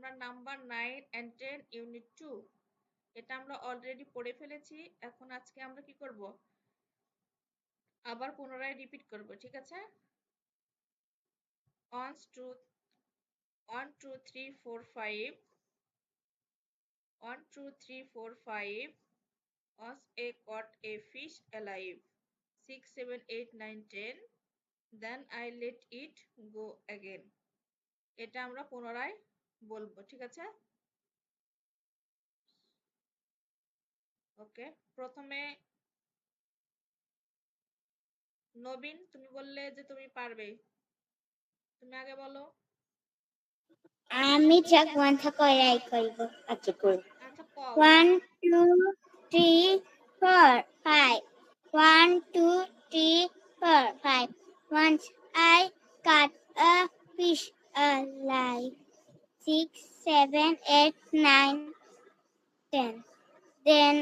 আমরা number 9 and 10 unit 2 এটা আমরা অলরেডি পড়ে ফেলেছি। এখন আজকে আমরা কি করব, আবার পুনরায় রিপিট করব, ঠিক আছে? 1 2 3 4 5 1 2 3 4 5 was a caught a fish alive 6 7 8 9 10 then I let it go again। এটা আমরা পুনরায় বলবো, ঠিক আছে? ওকে, প্রথমে নবীন, তুমি বললে যে তুমি পারবে, তুমি আগে বলো। আমি চক বন্ধ করে করব। আচ্ছা কই। আচ্ছা কও। 1 2 3 4 5 1 2 3 4 5 Once I caught a fish alive 6 7 8 9 10 Then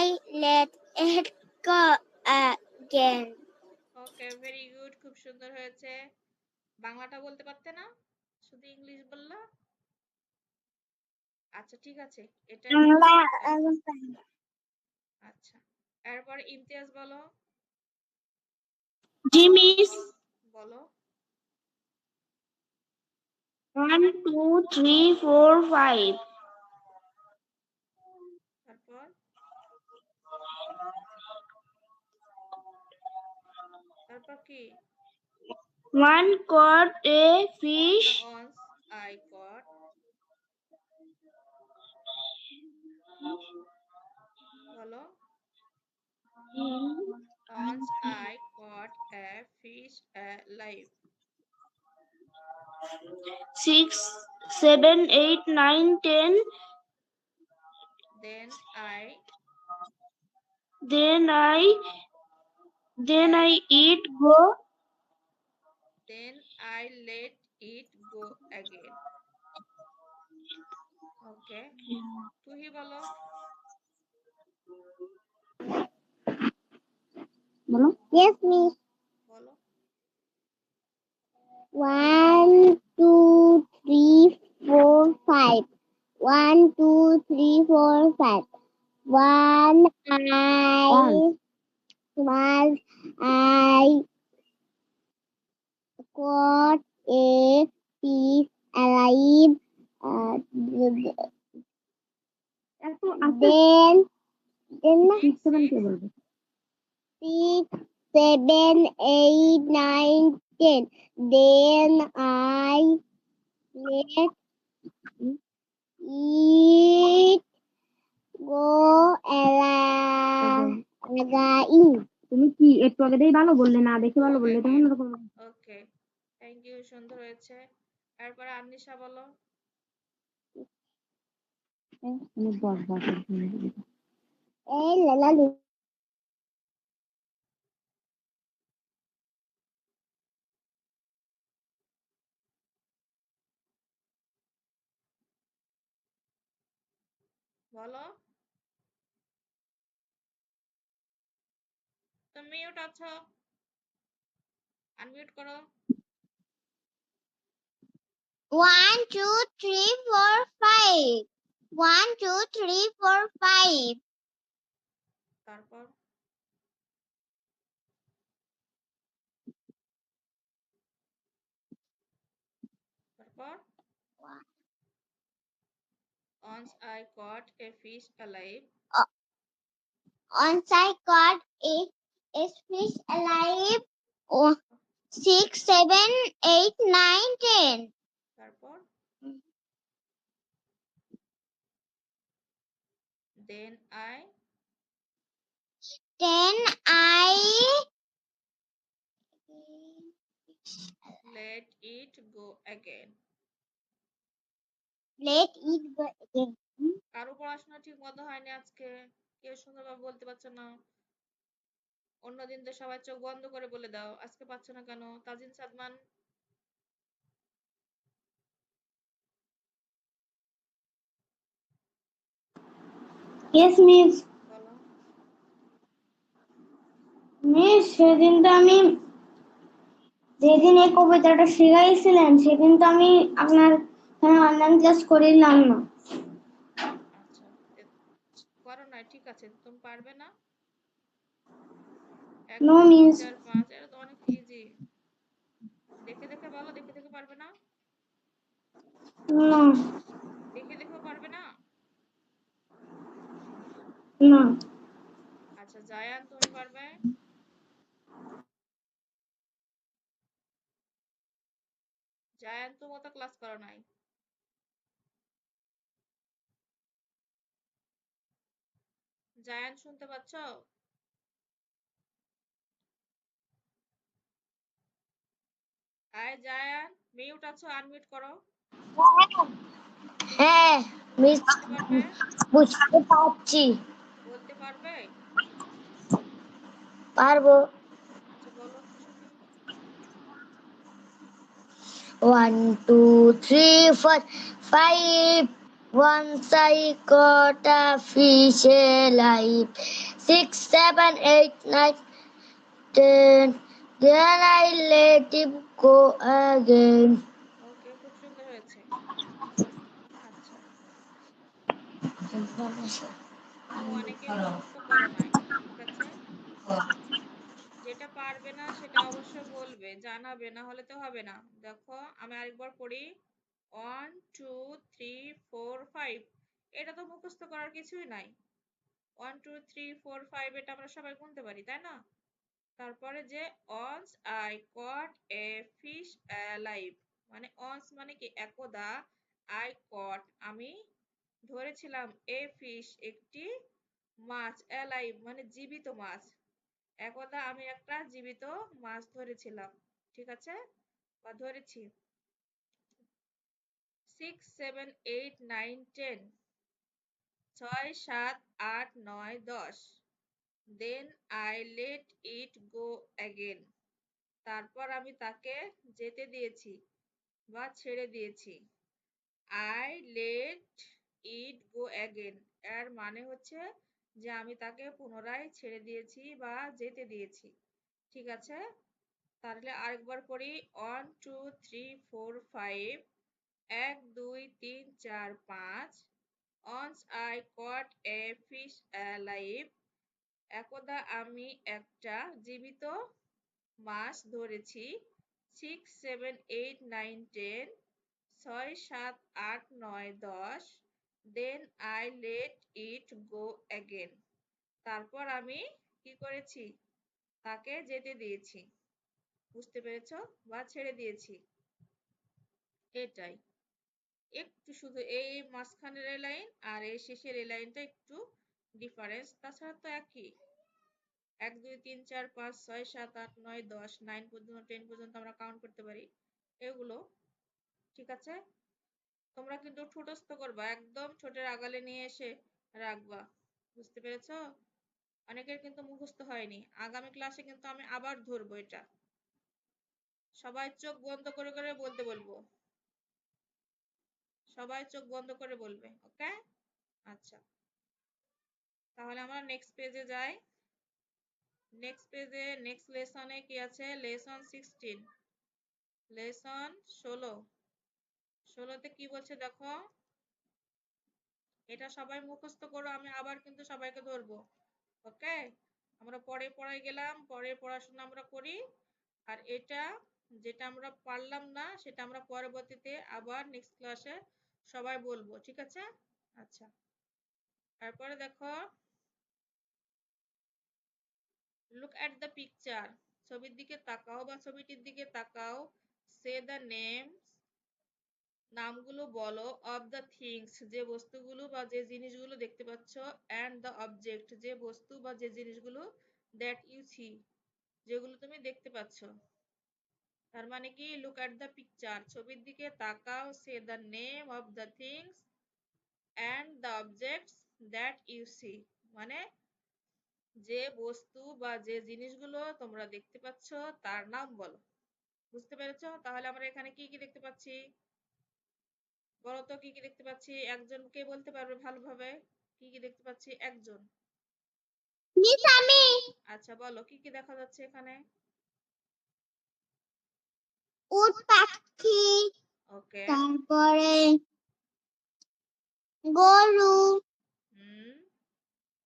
I let it go again। Okay, very good, খুব সুন্দর হয়েছে। বাংলাটা বলতে পারতে না, শুধু ইংলিশ বললা। আচ্ছা ঠিক আছে, এটা আচ্ছা। এরপর ইমতিয়াজ বলো। জি মিস। বলো। 1 2 3 4 5 তারপর তারপর কি? One caught a fish Once I caught, বলো। Once I caught a fish alive 6 7 8 9 10 then I eat go then I let it go again। ওকে, তুই বলো। বলো। Yes, miss। বলো। 1 2 3 4 5 1 2 3 4 5 One I caught a fish alive then 6 7 8 9 10 then I let it go again। তুমি কি একটু আগেই ভালো বললে না, দেখে ভালো বললে তখন এরকম। ওকে, থ্যাংক ইউ, সুন্দর হয়েছে। এরপর আনিশা বলো। এই লালালু বলো। তুমি মিউট আছো, আনমিউট করো। 1 2 3 4 5 1 2 3 4 5 তারপর তারপর once I caught a fish alive Once I caught a fish alive 6 7 8 9 10 তারপর then I let it go again। কারো পড়াশোনা ঠিক মতো হয়নি আজকে, কেউ সুন্দরভাবে বলতে পারছো না। অন্যদিন তো সবাই চোখ বন্ধ করে বলে দাও, আজকে পাচ্ছ না কেন? তাজিন সাদমান। Yes miss. বলো। মিস সেদিন তো আমি যেদিন এই কবিতাটা শিখাইছিলেন সেদিন তো আমি আপনার হ্যাঁ অনলাইন ক্লাস করিলাম না। আচ্ছা করো না, ঠিক আছে, তুমি পারবে না? 1 নো 2 3 মিন্স 4 5 এটা তো অনেক ইজি। দেখে দেখে বলো, দেখে দেখে পারবে না? না দেখে দেখেও পারবে না? না আচ্ছা জায়ান, তুমি পারবে? জায়ান তো মতো ক্লাস করো নাই। জায়ান শুনতে পাচ্ছ? আয় জায়ান, মিউট আছো, আনমিউট করো। হ্যাঁ মিস বলতে পারবে? বুঝতে পারছি। বলতে পারবে? পারবো। আচ্ছা বলো একটু শুনি। 1 2 3 4 5 Once I caught a fish alive. 6 7 8 9 10 Then I let him go again. ওকে, খুব সুন্দর হয়েছে। আচ্ছা, কিন্তু অনেকে মুখস্থ করো নাই, ঠিক আছে? যেটা পারবে না সেটা অবশ্যই বলবে, জানাবে, না হলে তো হবে না। দেখো আমি আরেকবার পড়ি। 1 2 3 4 5, এটা তো মুখস্থ করার কিছুই নাই। 1 2 3 4 5 এটা আমরা সবাই গুনতে পারি, তাই না? তারপরে যে once I caught a fish alive, মানে once মানে কি একদা, I caught আমি ধরেছিলাম, a fish একটি মাছ, alive মানে জীবিত মাছ, একদা আমি একটা জীবিত মাছ ধরেছিলাম, ঠিক আছে, বা ধরেছি। 6 7 8 9 10, 6 7 8 9 10, then I let it go again, তারপর আমি তাকে যেতে দিয়েছি বা ছেড়ে দিয়েছি। I let it go again এর মানে হচ্ছে যে আমি তাকে পুনরায় ছেড়ে দিয়েছি বা যেতে দিয়েছি, ঠিক আছে? তাহলে আরেকবার পড়ি। 1 2 3 4 5, 1 2 3 4 5, once I caught a fish alive, একদা আমি একটা জীবিত মাছ ধরেছি। 6 7 8 9 10, 6 7 8 9 10, then I let it go again, তারপর আমি কি করেছি, তাকে যেতে দিয়েছি, বুঝতে পেরেছো, বা ছেড়ে দিয়েছি, এটাই। একটু শুধু এই মাঝখানের এই লাইন আর এই শেষের এই লাইনটা একটু ডিফারেন্স, তাছাড়া তো একই। 1 2 3 4 5 6 7 8 9 10, 9 পর্যন্ত 10 পর্যন্ত আমরা কাউন্ট করতে পারি, এগুলো, ঠিক আছে? তোমরা কিন্তু ঠোঁটস্থ করবা, একদম ঠোঁটের আগালে নিয়ে এসে রাখবা, বুঝতে পেরেছো? অনেকের কিন্তু মুখস্থ হয়নি, আগামী ক্লাসে কিন্তু আমি আবার ধরবো এটা। সবাই চোখ বন্ধ করে করে বলতে বলবো, সবাই চোখ বন্ধ করে বলবে, ওকে? আচ্ছা, তাহলে আমরা নেক্সট পেজে যাই। নেক্সট পেজে নেক্সট লেসনে কি আছে, লেসন 16, লেসন 16। 16তে কি বলছে দেখো, এটা সবাই মুখস্থ করো, আমি আবার কিন্তু সবাইকে ধরবো, ওকে? আমরা পরে পড়ায় গেলাম, পরে পড়াশোনা আমরা করি, আর এটা যেটা আমরা পারলাম না সেটা আমরা পরবর্তীতে আবার নেক্সট ক্লাসে সবাই বলবো, ঠিক আছে? আচ্ছা, তারপরে দেখো, লুক অ্যাট দ্য পিকচার, ছবির দিকে তাকাও বা ছবিটির দিকে তাকাও। সে দ্য নেমস, নামগুলো বলো। অফ দ্য থিংস, যে বস্তুগুলো বা যে জিনিসগুলো দেখতে পাচ্ছ। অ্যান্ড দ্য অবজেক্ট, যে বস্তু বা যে জিনিসগুলো। দ্যাট ইউ সি, যেগুলো তুমি দেখতে পাচ্ছ। তার মানে কি, লুক অ্যাট দ্য পিকচার, ছবির দিকে তাকাও। Say the name of the things and the objects that you see, মানে যে বস্তু বা যে জিনিসগুলো তোমরা দেখতে পাচ্ছ তার নাম বলো, বুঝতে পেরেছো? তাহলে আমরা এখানে কি কি দেখতে পাচ্ছি বলো তো, কি কি দেখতে পাচ্ছি? একজন কে বলতে পারবে ভালোভাবে, কি কি দেখতে পাচ্ছি? একজন। মিস আমি আচ্ছা বলো, কি কি দেখা যাচ্ছে এখানে? উট পাখি, ওকে। তারপরে গরু,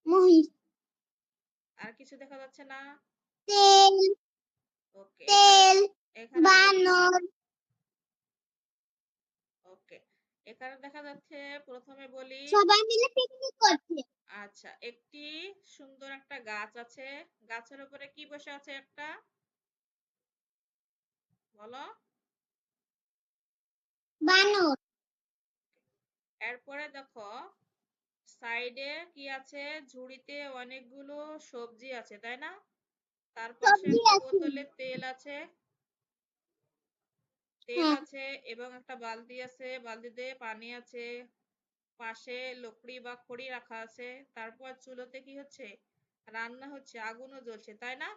মহিষ, আর কিছু দেখা যাচ্ছে না? তেল, ওকে, এখানে বানর। ওকে, এখানে দেখা যাচ্ছে, প্রথমে বলি সবাই মিলে পিকনিক করছে। আচ্ছা, একটি সুন্দর একটা গাছ আছে, গাছের উপরে কি বসে আছে একটা, বলো? বানর। এরপরে দেখো সাইডে কি আছে, ঝুড়িতে অনেকগুলো সবজি আছে, তাই না? তার পাশে সবজি একটা আছে। বোতলে তেল আছে, হ্যাঁ। এবং একটা বালতি আছে, বালতিতে পানি আছে, পাশে লকড়ি বা খড়ি রাখা আছে, তারপর চুলোতে কি হচ্ছে, রান্না হচ্ছে, আগুনও জ্বলছে, তাই না?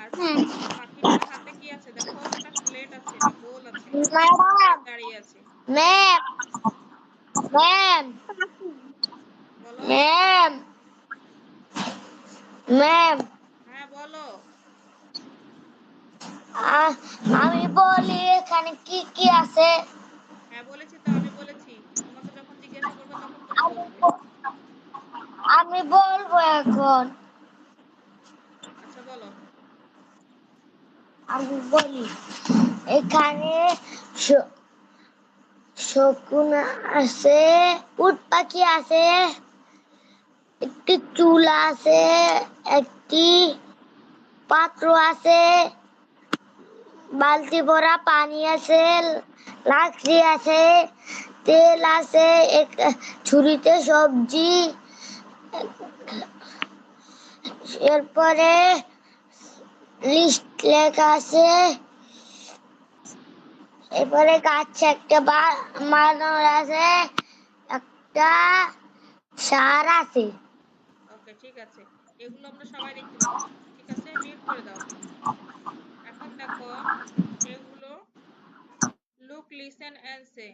আর হ্যাঁ। পাখিটার হাতে কি আছে দেখো, একটা প্লেট আছে বা বোল আছে, ম্যাডাম, দাঁড়িয়ে আছে। ম্যাম, ম্যাম, বলো। ম্যাম, ম্যাম, হ্যাঁ বলো। আমি বলি এখানে কি কি আছে? হ্যাঁ বলেছি তো, আমি বলেছি, তোমাকে যখন জিজ্ঞাসা করবে তখন তুমি বলবে। আমি বলবো এখন। আচ্ছা বলো। আমি বলি এখানে শকুন আছে, উট পাখি আছে, একটি চুল আছে, একটি পাত্র আছে, বালতি ভরা পানি আছে, লাকড়ি আছে, তেল আছে, ছুরিতে সবজি, এরপরে লিস্ট লেখা আছে, এরপরে গাছে একটা বানর আছে, একটা সার আছে। ওকে, ঠিক আছে, এগুলো আমরা সবাই দেখতে পাচ্ছি, ঠিক আছে, মিউট করে দাও। এখন দেখো এগুলো, লুক, লিসেন এন্ড সে,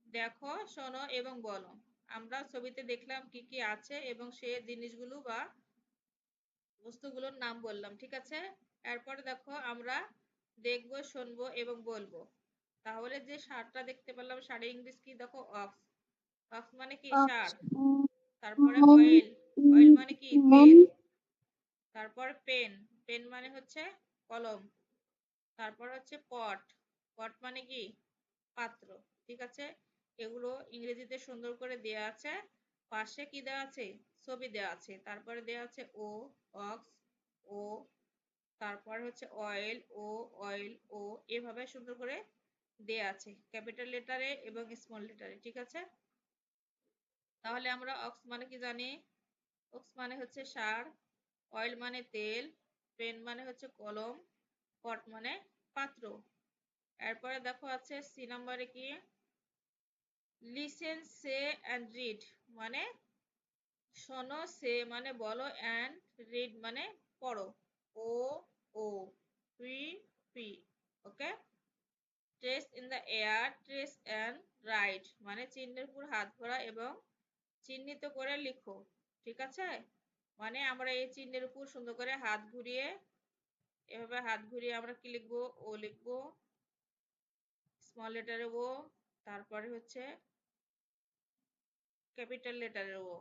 দেখো, শোনো এবং বলো। আমরা ছবিতে দেখলাম কি কি আছে এবং সে জিনিসগুলো বা বস্তুগুলোর নাম বললাম, ঠিক আছে। এরপরে দেখো আমরা দেখব, শুনবো এবং বলবো। তাহলে যে ষাঁড়টা দেখতে পেলাম, ষাঁড়ের ইংলিশ কি দেখো, অক্স। অক্স মানে কি, ষাঁড়। তারপরে অয়েল, অয়েল মানে কি, তেল। তারপর পেন, পেন মানে হচ্ছে কলম। তারপর হচ্ছে পট, পট মানে কি, পাত্র, ঠিক আছে। এগুলো ইংরেজিতে সুন্দর করে দেয়া আছে, পাশে কি দেওয়া আছে, ছবি দেওয়া আছে, তারপরে দেওয়া আছে ও, অক্স, ও, তারপর হচ্ছে অয়েল, ও, অয়েল, ও, এভাবে সুন্দর করে দেয়া আছে, ক্যাপিটাল লেটারে এবং স্মল লেটারে, ঠিক আছে। তাহলে আমরা অক্স মানে কি জানি, অক্স মানে হচ্ছে ষাঁড়, অয়েল মানে তেল, পেন মানে হচ্ছে কলম, পট মানে পাত্র। এরপরে দেখো আছে সি নম্বরে কি, লিসেন, সে অ্যান্ড রিড, মানে শোনো, সে মানে বলো, অ্যান্ড রিড মানে পড়ো, O, O, P, P, okay. Trace in the air, trace and write মানে চিহ্নের উপর হাত ধরা এবং চিহ্নিত করে লিখো, ঠিক আছে। মানে আমরা এই চিহ্নের উপর সুন্দর করে হাত ঘুরিয়ে, এভাবে হাত ঘুরিয়ে আমরা কি লিখবো, ও লিখবো, স্মল লেটারে ও, তারপরে হচ্ছে ক্যাপিটাল লেটারে ও,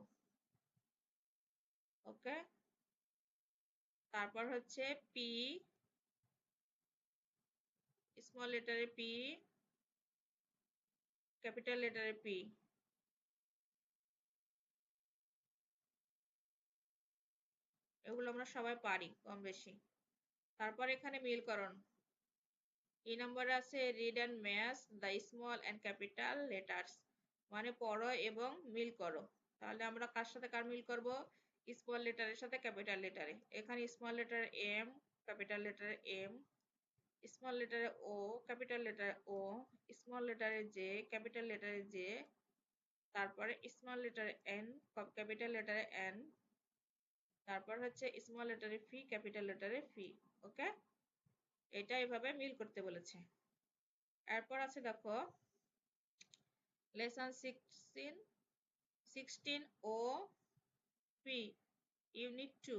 ওকে। তারপর হচ্ছে পি, স্মল লেটারে পি, ক্যাপিটাল লেটারে পি। এগুলো আমরা সবাই পারি কম বেশি। তারপর এখানে মিলকরণ, এই নম্বরে আছে read and match the small and capital letters, মানে পড়ো এবং মিল করো। তাহলে আমরা কার সাথে কার মিল করব, স্মল লেটারের সাথে ক্যাপিটাল লেটারে। এখানে small letter M, capital letter M, small লেটারে O, capital letter O, small লেটারে জে, ক্যাপিটাল লেটারে জে, তারপরে স্মল লেটারে এন, ক্যাপিটাল লেটারে এন, তারপর হচ্ছে স্মল লেটারে ফি, ক্যাপিটাল লেটারে ফি, ওকে। এটা এভাবে মিল করতে বলেছে। এরপর আছে দেখো lesson 16 O P, unit 2,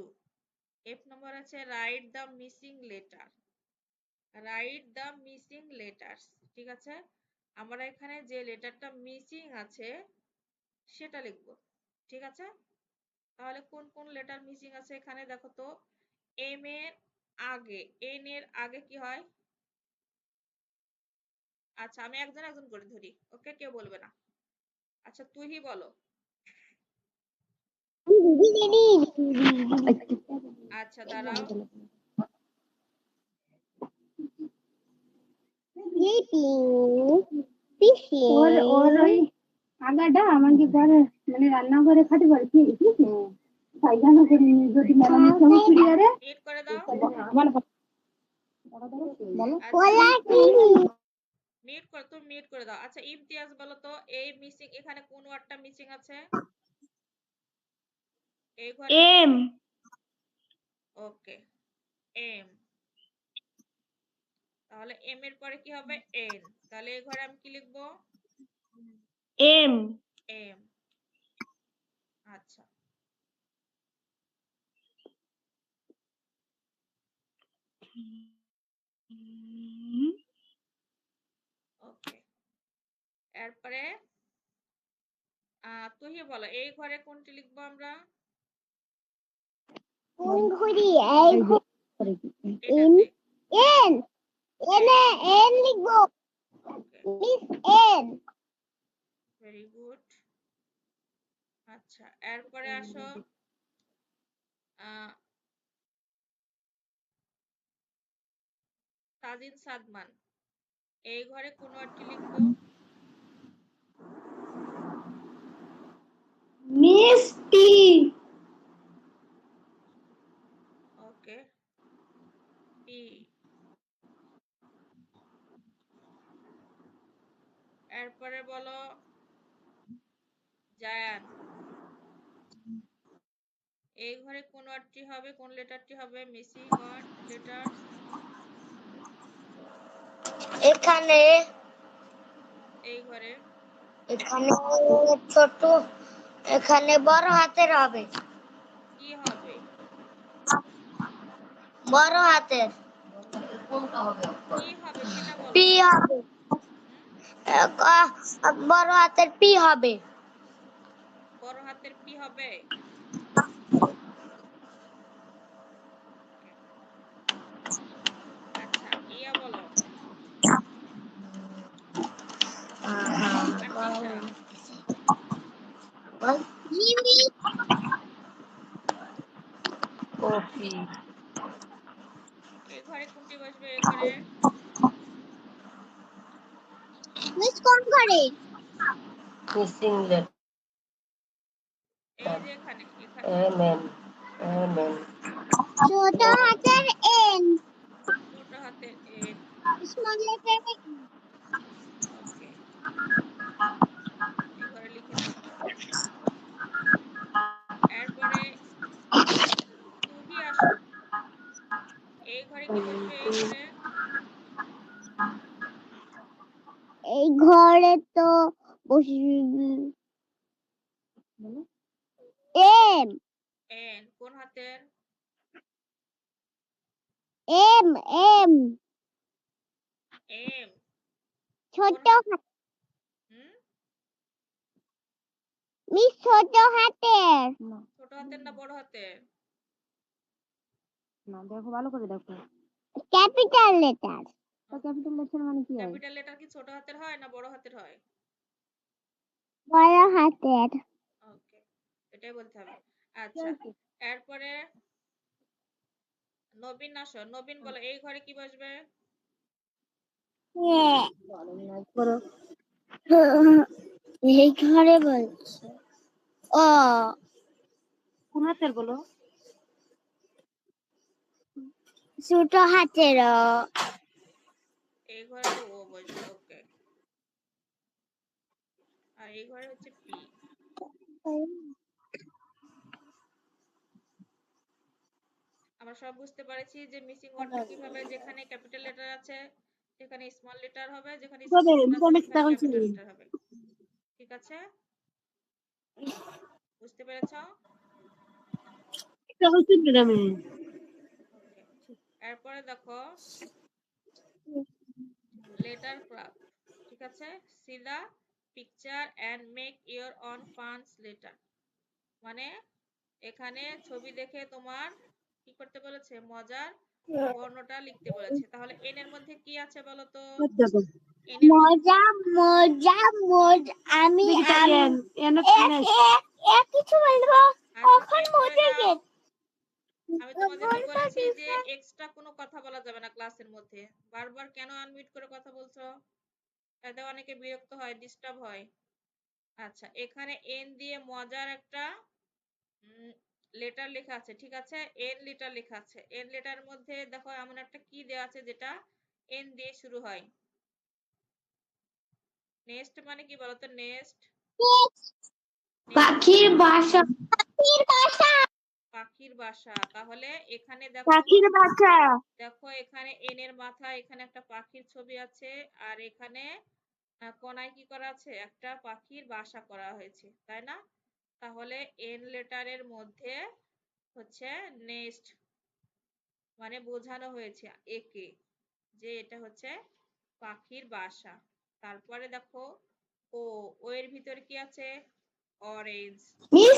F number আছে right the missing letter, right the missing letters. ঠিক আছে, আমরা এখানে যে লেটারটা মিসিং আছে সেটা লিখব। ঠিক আছে, তাহলে কোন কোন লেটার মিসিং আছে এখানে দেখো তো। এম এর আগে, এন এর আগে কি হয়? আচ্ছা, আমি একজন একজন করে ধরি, ওকে? কেউ বলবে না। আচ্ছা, তুই বলো। আচ্ছা, দাঁড়াও। ওর ওর ওই আগাটা আমাকে ঘরে মানে রান্নাঘরে খাটে পারে কি পায়খানা করে যদি মেলামেশা সময় ফিরিয়ারে মিউট করে দাও। আমার বলো মিউট করে, তুমি মিউট করে দাও। আচ্ছা, ইমতিয়াজ বলো তো, এই মিসিং, এখানে কোন ওয়ার্ডটা মিসিং আছে এই ঘরে? এম ওকে, এম। তাহলে এম এর পরে কি হবে? এন। তাহলে এই ঘরে আমি কি লিখবো? M M. আচ্ছা, ওকে। এরপরে তুই বলো, এই ঘরে কোনটি লিখবো আমরা? এটাতে। এন এন লিখবো। ওকে, এন ভেরি গুড। আচ্ছা, এরপরে আসো তাজিন সাদমান, এই ঘরে কোন ওয়ার্ডটি লিখবো? মিষ্টি ওকে, পি। এরপরে বলো জায়ান, এই ঘরে কোন ওয়ার্ডটি হবে, কোন লেটারটি হবে মিসিং ওয়ার্ড লেটার্স? এখানে এই ঘরে এখানে ছোট এখানে বড় হাতের হবে। কি হবে? বড় হাতের কি হবে সেটা বলো। পি হবে। বড় হাতের পি হবে। বড় হাতের পি হবে। আচ্ছা, ইয়া বলো, আন্টিশা, কপি এই ঘরে কোনটি বসবে? এই ঘরে মিস কোন করে মিসিং লেটার এই যে এখানে, এখানে এম এন এম এন ছোট হাতের এন ছোট হাতের এন। স্মল লেটার ওকে, এই ঘরে লিখে দাও। এরপরে তুহি আসো, এই ঘরে কি বসবে? এই ঘরে এই ঘরে তো বসবি এম এন কোন হাতের? এম এম এম ছোট হাত? মিস ছোট হাতের ছোট হাতের না বড় হাতের? না দেখো ভালো করে দেখো ক্যাপিটাল লেটার তো ক্যাপিটাল লেটার মানে কি হয় ক্যাপিটাল লেটার কি ছোট হাতের হয় না বড় হাতের হয়? বড় হাতের ওকে, এটাই বলতে হবে। আচ্ছা, এরপরে নবীন আসো, নবীন বলো, এই ঘরে কি বসবে? এই ঘরে বলছে ও কোন হাতের বলো ছোট হাতের এই ঘরে তো ও বসবে। ওকে, আর এই ঘরে হচ্ছে পি। আমরা সব বুঝতে পারছি যে মিসিং ওয়ার্ডটা কিভাবে, যেখানে ক্যাপিটাল লেটার আছে সেখানে স্মল লেটার হবে, যেখানে স্মল লেটার আছে সেখানে ক্যাপিটাল লেটার হবে। ঠিক আছে, বুঝতে পেরেছো? ওকে, এরপরে দেখো লেটার ক্রাফট, ঠিক আছে। See the picture and make your own funs letter, মানে এখানে ছবি দেখে তোমার কি করতে বলেছে, মজার বর্ণটা লিখতে বলেছে। তাহলে এন এর মধ্যে কি আছে বলো তো? এন এর মধ্যে মজা মজা মজা আমি কিছু বলবো আচ্ছা কখন এন্ড করে মজা দাও। গেছে আমি তোমাদেরকে বলেছি যে এক্সট্রা কোনো কথা বলা যাবে না ক্লাসের মধ্যে। বারবার কেন আনমিউট করে কথা বলছো? এতে অনেকে বিরক্ত হয়, ডিস্টার্ব হয়। আচ্ছা এখানে এন দিয়ে মজার একটা লেটার লেখা আছে, ঠিক আছে। এন লেটার লেখা আছে। এন লেটারের মধ্যে দেখো এমন একটা কি দেওয়া আছে যেটা এন দিয়ে শুরু হয়। নেক্সট মানে কি বলতো? নেক্সট পাখির বাসা। পাখির বাসা। তাহলে এখানে পাখির বাসা। দেখো এখানে এন এর মাথা, এখানে একটা পাখির ছবি আছে, আর এখানে কোনায় কি করা আছে, একটা পাখির বাসা করা হয়েছে, তাই না? তাহলে এন লেটারের মধ্যে হচ্ছে নেক্সট মানে বোঝানো হয়েছে একে যে এটা হচ্ছে পাখির বাসা। তারপরে দেখো ও, ও এর ভিতরে কি আছে? অরেঞ্জ। মিস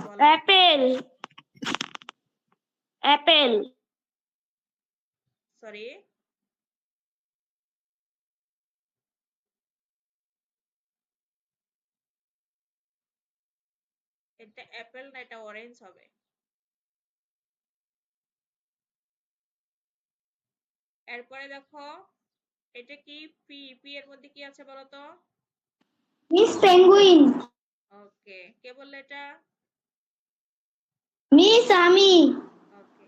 বলো অ্যাপেল। অ্যাপেল। সরি, এটা অ্যাপেল না, এটা অরেঞ্জ হবে। এরপরে দেখো এটা কি? পি, পি এর মধ্যে কি আছে বলো তো? Miss penguin. ওকে, কে বললো এটা? মিস আমি। ওকে,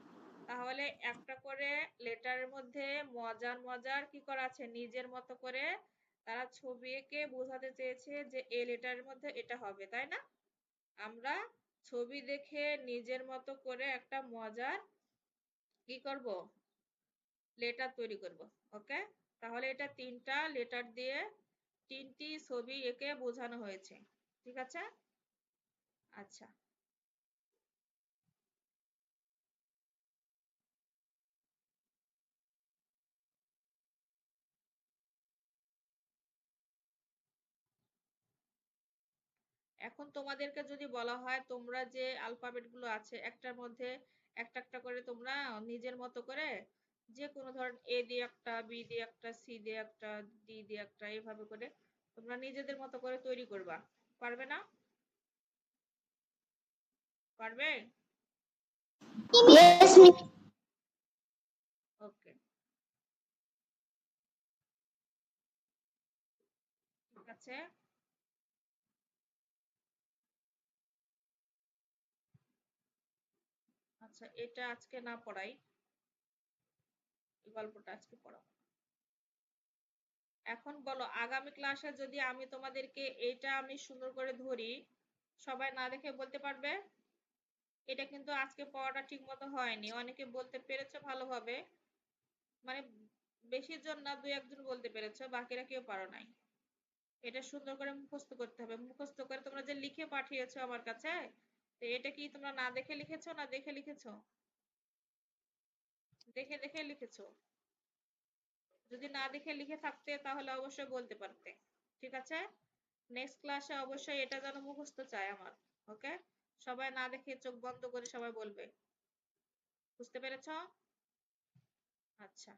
তাহলে একটা করে লেটারের মধ্যে মজার মজার কি করা আছে, নিজের মতো করে তারা ছবি এঁকে বোঝাতে চেয়েছে যে এই লেটারের মধ্যে এটা হবে, তাই না? আমরা ছবি দেখে নিজের মতো করে একটা মজার কি করব, লেটার তৈরি করব। ওকে, তাহলে এটা তিনটা লেটার দিয়ে তিনটি ছবি এঁকে বোঝানো হয়েছে, ঠিক আছে। আচ্ছা এখন তোমাদেরকে যদি বলা হয় তোমরা যে অ্যালফাবেট গুলো আছে একটার মধ্যে একটা একটা করে তোমরা নিজের মতো করে যে কোনো ধরুন এ দিয়ে একটা, বি দিয়ে একটা, সি দিয়ে একটা, ডি দিয়ে একটা, এইভাবে করে তোমরা নিজেদের মতো করে তৈরি করবা, পারবে না? পারবে? Yes miss. ওকে, ঠিক আছে। আচ্ছা এটা আজকে না পড়াই, এই গল্পটা আজকে পড়াও। এখন বলো আগামী ক্লাসে যদি আমি তোমাদেরকে এইটা আমি সুন্দর করে ধরি, সবাই না দেখে বলতে পারবে? এটা কিন্তু আজকে পড়াটা ঠিক মতো হয়নি, অনেকে বলতে পেরেছো ভালোভাবে, মানে বেশি জন না, দুই একজন বলতে পেরেছো, বাকিরা কেউ পারো নাই। এটা সুন্দর করে মুখস্থ করতে হবে। মুখস্থ করে তোমরা যে লিখে পাঠিয়েছো আমার কাছে, তো এটা কি তোমরা না দেখে লিখেছো না দেখে লিখেছো? দেখে দেখে লিখেছো। যদি না দেখে লিখে থাকতে তাহলে অবশ্যই বলতে পারতে, ঠিক আছে। নেক্সট ক্লাসে অবশ্যই এটা যেন মুখস্থ চাই আমার। ওকে, সবাই না দেখে চোখ বন্ধ করে সবাই বলবে, বুঝতে পেরেছো? আচ্ছা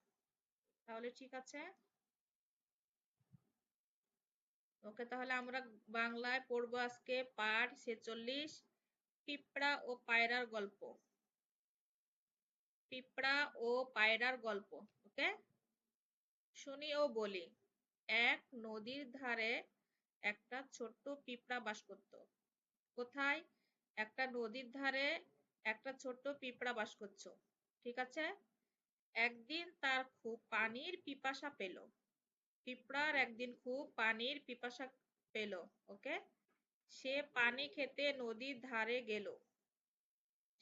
তাহলে ঠিক আছে। ওকে, তাহলে আমরা বাংলায় পড়বো আজকে পাঠ 46, পিঁপড়া ও পায়রার গল্প। পিঁপড়া ও পায়রার গল্প। ওকে, শুনি ও বলি। এক নদীর ধারে একটা ছোট্ট পিঁপড়া বাস করত। কোথায়? একটা নদীর ধারে একটা ছোট্ট পিঁপড়া বাস করছো, ঠিক আছে। একদিন তার খুব পানির পিপাসা পেল। পিঁপড়ার একদিন খুব পানির পিপাসা পেল। ওকে, সে পানি খেতে নদীর ধারে গেল।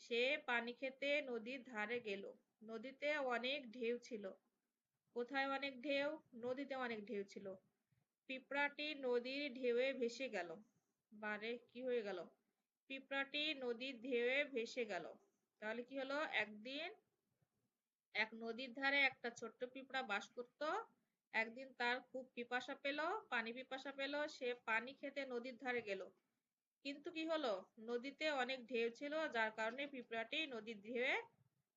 সে পানি খেতে নদীর ধারে গেল। নদীতে অনেক ঢেউ ছিল। কোথায় অনেক ঢেউ? নদীতে অনেক ঢেউ ছিল। পিঁপড়াটি নদীর ঢেউয়ে ভেসে গেল। বারে কি হয়ে গেল? পিঁপড়াটি নদীর ঢেউয়ে ভেসে গেল। তাহলে কি হলো? একদিন এক নদীর ধারে একটা ছোট্ট পিঁপড়া বাস করত। একদিন তার খুব পিপাসা পেল, পানি পিপাসা পেল, সে পানি খেতে নদীর ধারে গেল। কিন্তু কি হলো, নদীতে অনেক ঢেউ ছিল, যার কারণে পিঁপড়াটি নদীর ঢেউয়ে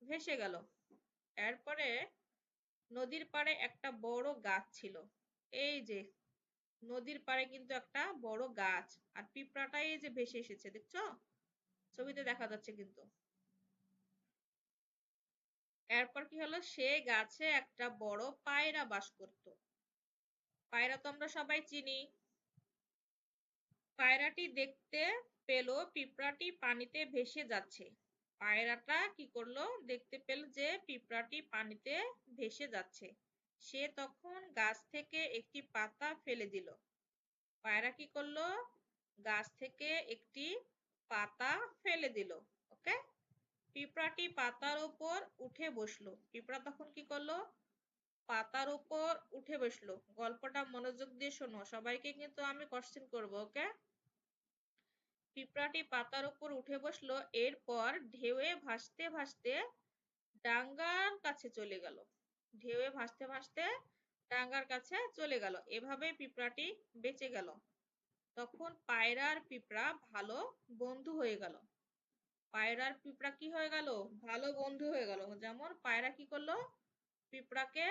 ভেসে গেল। এরপরে নদীর পাড়ে একটা বড় গাছ ছিল। এই যে নদীর পাড়ে কিন্তু একটা বড় গাছ, আর পিঁপড়াটা এই যে ভেসে এসেছে, দেখছো? ছবিতে দেখা যাচ্ছে কিন্তু। এরপর কি হলো, সে গাছে একটা বড় পায়রা বাস করত। পায়রা তো আমরা সবাই চিনি। পায়রাটি দেখতে পেল পিঁপড়াটি পানিতে ভেসে যাচ্ছে। পায়রাটা কি করলো, দেখতে পেল যে পিঁপড়াটি পানিতে ভেসে যাচ্ছে। সে তখন গাছ থেকে একটি পাতা ফেলে দিল। পায়রা কি করলো, গাছ থেকে একটি পাতা ফেলে দিল। ওকে, পিঁপড়াটি পাতার উপর উঠে বসলো। পিঁপড়া তখন কি করলো, পাতার উপর উঠে বসলো। গল্পটা মনোযোগ দিয়ে শোনো, সবাইকে কিন্তু আমি কোশ্চেন করব। ওকে, পিঁপড়াটি পাতার উপর উঠে বসলো। এরপর ঢেউয়ে ভাসতে ভাসতে ডাঙ্গার কাছে চলে গেল। ঢেউয়ে ভাসতে ভাসতে ডাঙ্গার কাছে চলে গেল। এভাবে পিঁপড়াটি বেঁচে গেল। তখন পায়রার পিঁপড়া ভালো বন্ধু হয়ে গেল। পায়রার পিঁপড়া কি হয়ে গেল, ভালো বন্ধু হয়ে গেল। যেমন পায়রা কি করলো, পিঁপড়াকে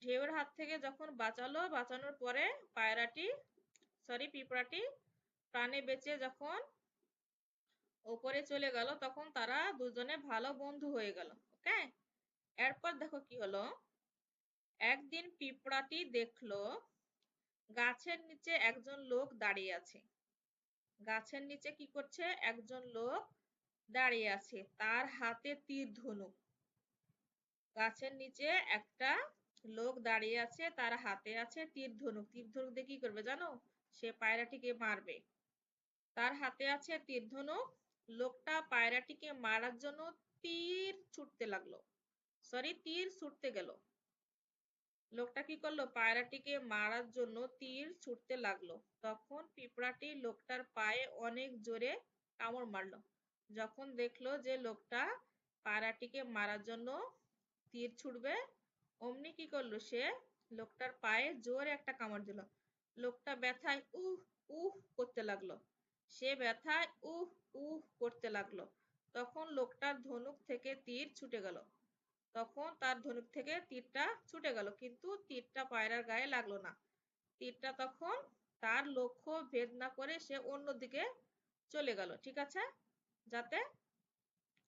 ঢেউয়ের হাত থেকে যখন বাঁচালো, বাঁচানোর পরে পিঁপড়াটি প্রাণে বেঁচে যখন ওপরে চলে গেল, তখন তারা দুজনে ভালো বন্ধু হয়ে গেল। ওকে, এরপর দেখো কি হলো। একদিন পিঁপড়াটি দেখলো গাছের নিচে একজন লোক দাঁড়িয়ে আছে। গাছের নিচে কি করছে, একজন লোক দাঁড়িয়ে আছে, তার হাতে তীর ধনুক। গাছের নিচে একটা লোক দাঁড়িয়ে আছে, তার হাতে আছে তীর ধনুক। তীর ধনুক দিয়ে কি করবে জানো, সে পায়রাটিকে মারবে। তার হাতে আছে তীর ধনুক। লোকটা পায়রাটিকে মারার জন্য তীর ছুটতে গেল। লোকটা কি করলো, পায়রাটিকে মারার জন্য তীর ছুটতে লাগলো। তখন পিঁপড়াটি লোকটার পায়ে অনেক জোরে কামড় মারলো। যখন দেখলো যে লোকটা পায়রাটিকে মারার জন্য তীর ছুটবে, অমনি কি করলো, সে লোকটার পায়ে জোরে একটা কামড় দিল। লোকটা ব্যথায় উহ উহ করতে লাগলো। সে ব্যথায় উহ উহ করতে লাগলো। তখন লোকটার ধনুক থেকে তীর ছুটে গেল। তখন তার ধনুক থেকে তীরটা ছুটে গেল, কিন্তু তীরটা পায়রার গায়ে লাগলো না। তীরটা তখন তার লক্ষ্য ভেদ না করে সে অন্যদিকে চলে গেল। ঠিক আছে, যাতে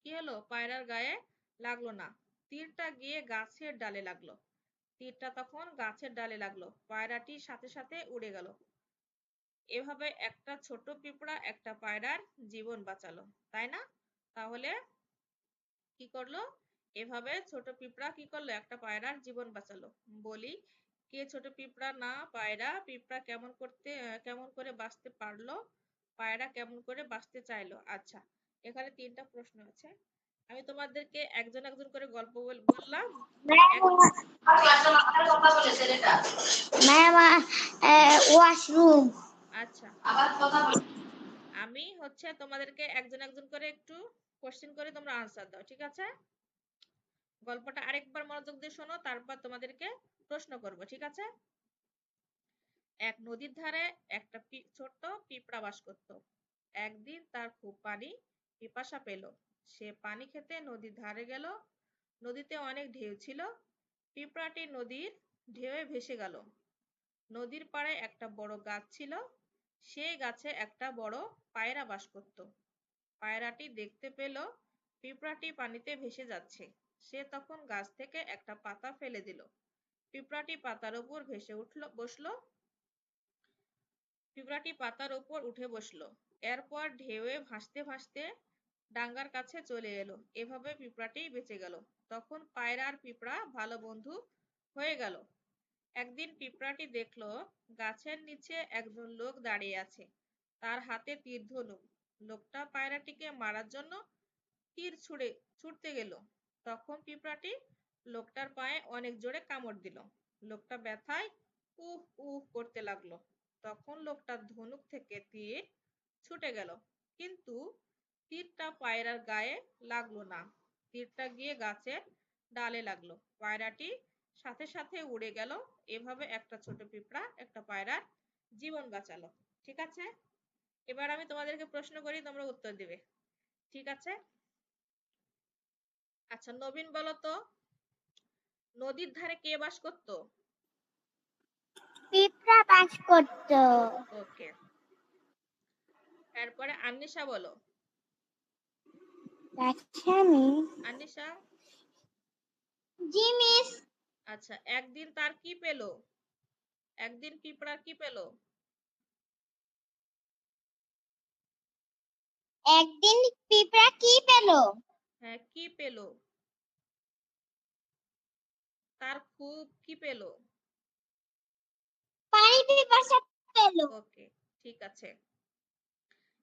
কি হলো, পায়রার গায়ে লাগলো না। তীরটা গিয়ে গাছের ডালে লাগলো। তীরটা তখন গাছের ডালে লাগলো, পায়রাটি সাথে সাথে উড়ে গেল। এভাবে একটা ছোট পিঁপড়া একটা পায়রার জীবন বাঁচালো, তাই না? তাহলে কি করলো, এভাবে ছোট পিঁপড়া কি করলো, একটা পায়রার জীবন বাঁচালো। বলি, কে ছোট পিঁপড়া না পায়রা? পিঁপড়া কেমন করে বাঁচতে পারলো, পায়রা কেমন করে বাঁচতে চাইলো? আচ্ছা, এখানে 3টা প্রশ্ন আছে। আমি তোমাদেরকে একজন একজন করে গল্প বললাম। ওয়াশরুম। আচ্ছা, আমি তোমাদেরকে একজন একজন করে একটু কোশ্চেন করে তোমরা আনসার দাও। ঠিক আছে, গল্পটা আরেকবার মনোযোগ দিয়ে শোনো, তারপর তোমাদেরকে প্রশ্ন করব। ঠিক আছে, এক নদীর ধারে একটা ছোট্ট পিঁপড়া বাস করত। একদিন তার খুব পানি পিপাসা পেল। সে পানি খেতে নদীর ধারে গেল। নদীতে অনেক ঢেউ ছিল। পিঁপড়াটি নদীর ঢেউয়ে ভেসে গেল। নদীর পাড়ে একটা বড় গাছ ছিল। সেই গাছে একটা বড় পায়রা বাস করত। পায়রাটি দেখতে পেল পিঁপড়াটি পানিতে ভেসে যাচ্ছে। সে তখন গাছ থেকে একটা পাতা ফেলে দিল। পিঁপড়াটি পাতার উপর বসলো। পিঁপড়াটি পাতার উপর উঠে বসলো। এরপর ঢেউয়ে ভাসতে ভাসতে ডাঙ্গার কাছে চলে এলো। এভাবে পিঁপড়াটি বেঁচে গেল। তখন পায়রা আর পিঁপড়া ভালো বন্ধু হয়ে গেল। একদিন পিঁপড়াটি দেখলো গাছের নিচে একজন লোক দাঁড়িয়ে আছে, তার হাতে তীর ধনুক। লোকটা পায়রাটিকে মারার জন্য তীর ছুটতে গেল। তখন পিঁপড়াটি লোকটার পায়ে অনেক জোরে কামড় দিল। লোকটা ব্যথায় উহ উহ করতে লাগলো। তখন লোকটার ধনুক থেকে তীর ছুটে গেল, কিন্তু তীরটা পায়রার গায়ে লাগলো না। তীরটা গিয়ে গাছের ডালে লাগলো। পায়রাটি সাথে সাথে উড়ে গেল। এভাবে একটা ছোট পিঁপড়া একটা পায়রার জীবন বাঁচালো। ঠিক আছে, এবার আমি তোমাদেরকে প্রশ্ন করি, তোমরা উত্তর দিবে। ঠিক আছে, আচ্ছা নবীন বলো তো, নদীর ধারে কে বাস করত? পিঁপড়া বাস করতো। ওকে, এরপরে আন্নিশা বলো। আচ্ছা আমি আন্নিশা, জি মিস। আচ্ছা একদিন তার কি পেলো? একদিন পিঁপড়ার কি পেলো? একদিন পিঁপড়া কি পেলো? হ্যাঁ, কি পেলো? তার খুব কি পেলো? পানি পিপাসা পেলো। ওকে, ঠিক আছে।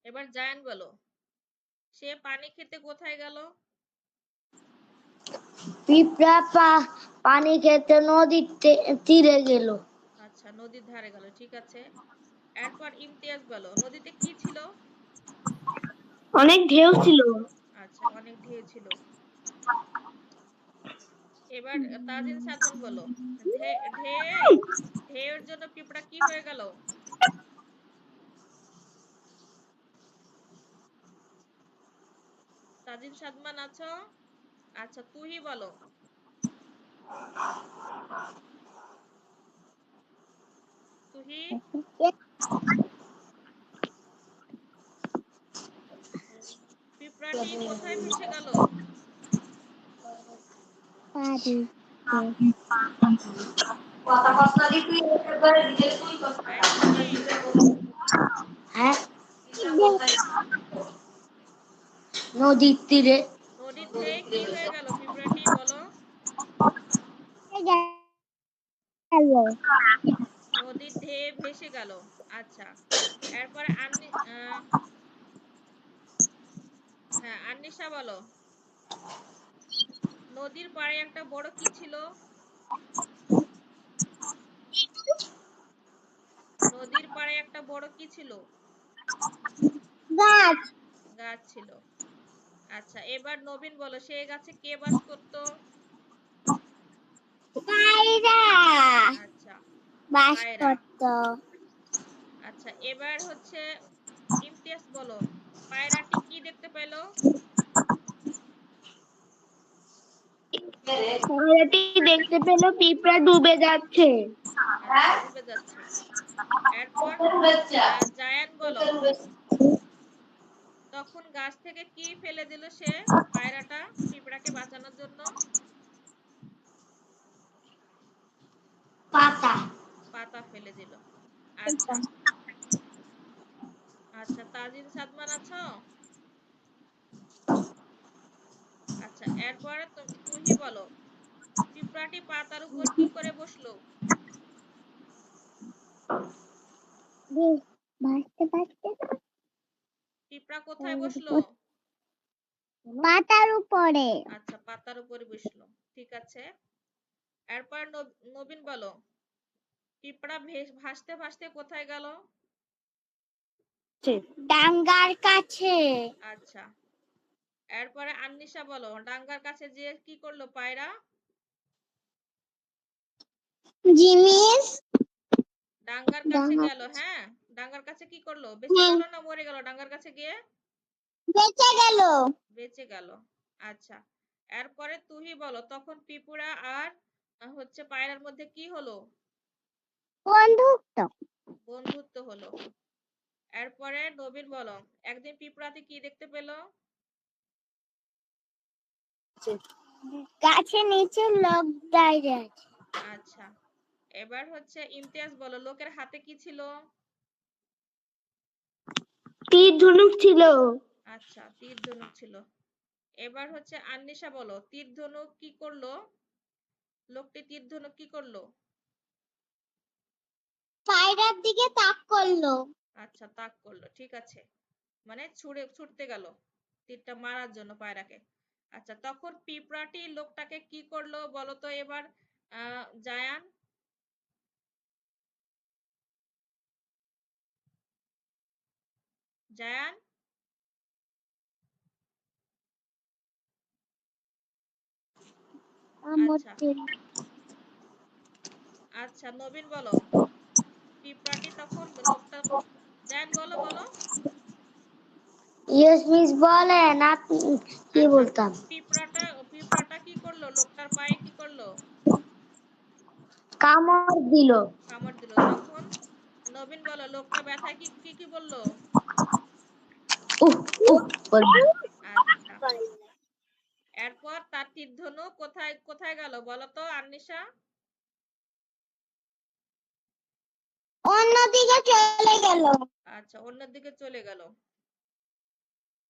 এবার জায়ান বলো, সে পানি খেতে কোথায় গেল? পিঁপড়া পানি খেতে নদীর তীরে গেল। আচ্ছা, নদীর ধারে গেল, ঠিক আছে। এরপর ইমতিয়াজ বলো, নদীতে কি ছিল? অনেক ঢেউ ছিল। আচ্ছা, অনেক ঢেউ ছিল। এবার তাজিন সাদমান বলো, ঢেউয়ের জন্য পিঁপড়া কি হয়ে গেল? তাজিন সাদমান আছো? আচ্ছা তুই বলো। তুহি, পিঁপড়াটি কোথায় ভেসে গেল? এই তুহি, হ্যাঁ, নদীর তীরে নদীর ঢেউ কি হয়ে গেল? পিঁপড়াটি বলো। গেল। নদীর ঢেউ ভেসে গেল। আচ্ছা, এরপরে হ্যাঁ আন্নিশা বলো, নদীর পাড়ে একটা বড় কি ছিল? নদীর পাড়ে একটা বড় কি ছিল? গাছ। গাছ ছিল। আচ্ছা, এবার নবীন বলো, সেই গাছে কে বাস করত? পায়রা আচ্ছা, বাস পায়রা। করতো। আচ্ছা, এবার হচ্ছে ইমতিয়াজ বলো, পায়রাটি কি দেখতে পেল? পায়রাটি দেখতে পেল পিঁপড়া ডুবে যাচ্ছে। আচ্ছা, ডুবে যাচ্ছে। এরপর জায়ান বলো, তখন গাছ থেকে কি ফেলে দিল সে, পায়রাটা পিঁপড়াকে বাঁচানোর জন্য? পাতা। পাতা ফেলে দিল। আচ্ছা, আচ্ছা তাজিন সাদমান আছো? আচ্ছা, এরপরে তুহি বলো, পিঁপড়াটি পাতার উপর কি করে বসলো? ভাসতে ভাসতে পিঁপড়া কোথায় বসলো? পাতার উপরে। আচ্ছা, পাতার উপরে বসলো, ঠিক আছে। এরপর নবীন বলো, পিঁপড়া ভাসতে ভাসতে কোথায় গেল? ডাঙ্গার কাছে। আচ্ছা, এরপরে আন্নিশা বলো, ডাঙ্গার কাছে যে কি করলো পায়রা? জিনিস ডাঙ্গার কাছে গেল। হ্যাঁ, ডাঙ্গার কাছে কি করলো? বেঁচে গেল না মরে গেল ডাঙ্গার কাছে গিয়ে? বেঁচে গেল। বেঁচে গেল। আচ্ছা, এরপরে তুহি বলো, তখন পিঁপড়া আর হচ্ছে পায়রার মধ্যে কি হলো? বন্ধুত্ব। বন্ধুত্ব হলো। এরপরে নবীন বলো, একদিন পিঁপড়াতে কি দেখতে পেল? গাছের নিচে লোক দাঁড়িয়ে আছে। আচ্ছা, এবার হচ্ছে ইমতিয়াজ বলো, লোকের হাতে কি ছিল? তীর ধনুক ছিল। আচ্ছা, তীর ধনুক ছিল। এবার হচ্ছে আন্নিশা বলো, তীর ধনুক কি করলো? লোকটি তীর ধনুক কি করলো? পায়রার দিকে তাক করলো। আচ্ছা, তাক করলো, ঠিক আছে। মানে ছুটতে গেল তীরটা মারার জন্য পায়রাকে। আচ্ছা, তখন পিঁপড়াটি লোকটাকে কি করলো বলো তো এবার, জায়ান। জায়ান, আচ্ছা, আচ্ছা নবীন বলো। পিঁপড়াটি তখন লোকটা জায়ান বলো বলো। ইয়েস মিস বলেন আপনি কি আচ্ছা বলতাম? পিঁপড়াটা কি করলো, লোকটার পায়ে কি করলো? কামড় দিল। কামড় দিল। তখন নবীন বলো লোকটা ব্যথায় কি কি কি বললো? উহ উহ বলবে। আচ্ছা এরপর তার তীরধনু কোথায় কোথায় গেল বলো তো আন্নিশা? অন্যদিকে চলে গেল। আচ্ছা অন্যদিকে চলে গেল।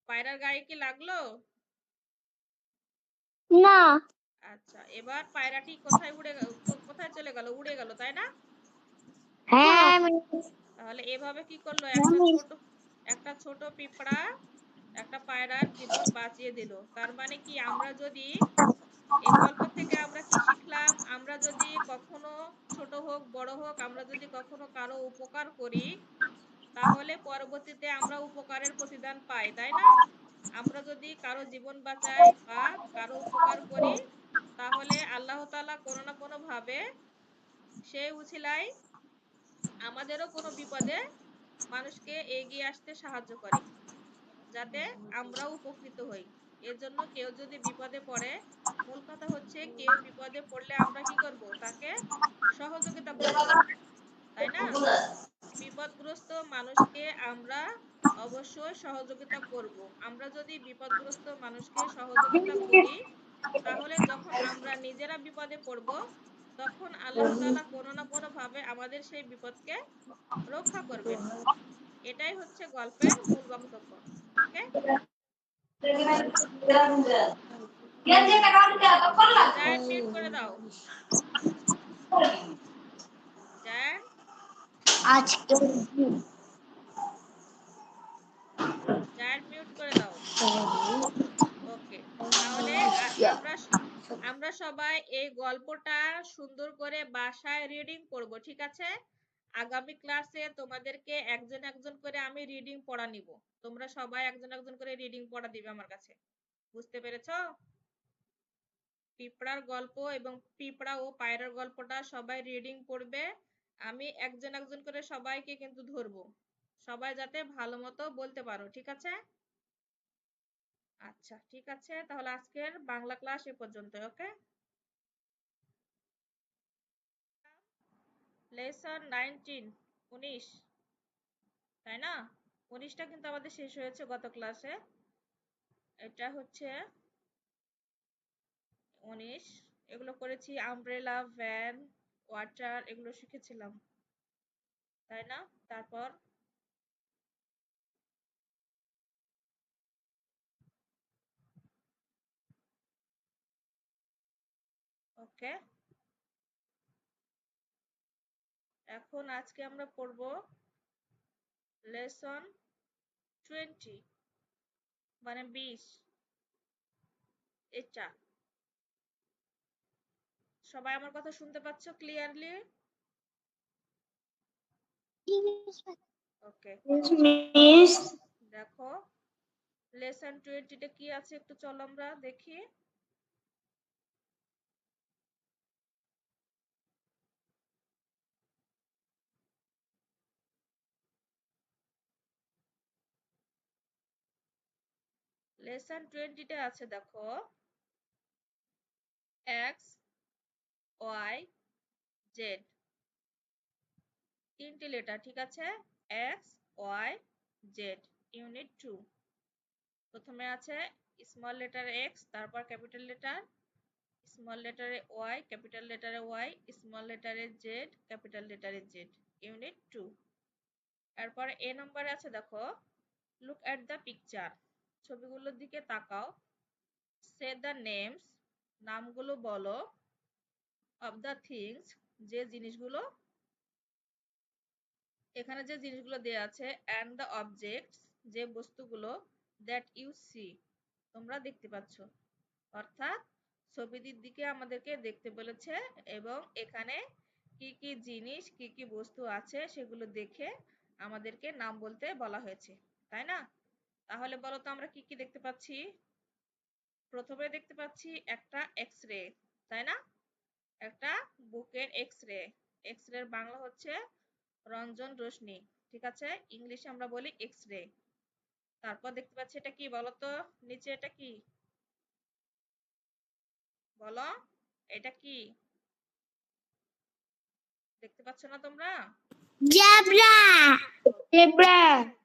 পায়রার গায়ে কি লাগলো? না। আচ্ছা এবার পায়রাটি কোথায় কোথায় চলে গেল, উড়ে গেল তাই না? হ্যাঁ মিস। তাহলে এভাবে কি করলো, হ্যাঁ মিস। একটা ছোট পিঁপড়া একটা পায়রার জীবন বাঁচিয়ে দিল। তার মানে কি আমরা যদি এই গল্প থেকে আমরা কি শিখলাম, আমরা যদি কখনো ছোট হোক বড় হোক আমরা যদি কখনো কারো উপকার করি তাহলে পরবর্তীতে আমরা উপকারের প্রতিদান পাই তাই না? আমরা যদি কারো জীবন বাঁচাই বা কারো উপকার করি তাহলে আল্লাহ তাআলা কোনো না কোনো ভাবে সেই উছিলায় আমাদেরও কোনো বিপদে মানুষকে এগিয়ে আসতে সাহায্য করে, যাতে আমরাও উপকৃত হই। এর জন্য কেউ যদি বিপদে পড়ে, মূল কথা হচ্ছে কেউ বিপদে পড়লে আমরা কি করব, তাকে সহযোগিতা করব, তাই না? বিপদগ্রস্ত মানুষকে আমরা অবশ্যই সহযোগিতা করব। আমরা যদি বিপদগ্রস্ত মানুষকে সহযোগিতা করি তাহলে যখন আমরা নিজেরা বিপদে পড়ব তখন আল্লাহ তাআলা কোনো না কোনো ভাবে আমাদের সেই বিপদকে রক্ষা করবেন। এটাই হচ্ছে গল্পের মূল বক্তব্য। ওকে, জায়ান মিউট করে দাও। জায়ান আজকে জায়ান মিউট করে দাও। ওকে, তাহলে আমরা আমরা সবাই এই গল্পটা সুন্দর করে বাসায় রিডিং করব, ঠিক আছে? আগামী ক্লাসে তোমাদেরকে একজন একজন করে আমি রিডিং পড়া নিব। তোমরা সবাই একজন একজন করে রিডিং পড়া দিবে আমার কাছে। বুঝতে পেরেছো? পিঁপড়ার গল্প এবং পিঁপড়া ও পায়রার গল্পটা সবাই রিডিং পড়বে। আমি একজন একজন করে সবাইকে কিন্তু ধরবো, সবাই যাতে ভালো মতো বলতে পারো, ঠিক আছে? আচ্ছা ঠিক আছে, তাহলে আজকের বাংলা ক্লাস এ পর্যন্ত। ওকে, লেসন 19, 19, তাই না? 19টা কিন্তু আমাদের শেষ হয়েছে গত ক্লাসে। এটা হচ্ছে 19। এগুলো করেছি আমব্রেলা, ভ্যান, ওয়াটার, এগুলো শিখেছিলাম তাই না? তারপর ওকে, এখন আজকে আমরা পড়ব লেসন 20, মানে 20। এটা সবাই আমার কথা শুনতে পাচ্ছ ক্লিয়ারলি? ওকে, মিস। দেখো লেসন 20 টা কি আছে একটু চলো আমরা দেখি। লেসন 20 আছে দেখো, এক্স ওয়াই জেড, তিনটি লেটার, ঠিক আছে? X Y Z, unit 2। প্রথমে আছে স্মল লেটার এক্স, তারপর ক্যাপিটাল লেটার, স্মল লেটারে ওয়াই, ক্যাপিটাল লেটারে ওয়াই, স্মল লেটারে জেড, ক্যাপিটাল লেটারে জেড, ইউনিট 2। এরপর এ নম্বরে আছে দেখো, লুক এট দ্য পিকচার, ছবিগুলোর দিকে তাকাও। সে দ্য নেমস, নামগুলো বলো। অফ দ্য থিংস, যে জিনিসগুলো, এখানে যে জিনিসগুলো দেয়া আছে, অ্যান্ড দ্য অবজেক্টস, যে বস্তুগুলো, দ্যাট ইউ সি, তোমরা দেখতে পাচ্ছ। অর্থাৎ ছবিটির দিকে আমাদেরকে দেখতে বলেছে এবং এখানে কি কি জিনিস কি কি বস্তু আছে সেগুলো দেখে আমাদেরকে নাম বলতে বলা হয়েছে, তাই না? তাহলে বলো তো আমরা কি কি দেখতে পাচ্ছি? প্রথমে দেখতে পাচ্ছি একটা এক্স রে, তাই না? একটা বুকের এক্স রে। এক্স রে এর বাংলা হচ্ছে রঞ্জন রশ্মি, ঠিক আছে, ইংলিশে আমরা বলি এক্স রে। তারপর দেখতে পাচ্ছি এটা কি বলো তো, নিচে এটা কি বলো, এটা কি দেখতে পাচ্ছ না তোমরা? জেব্রা। জেব্রা।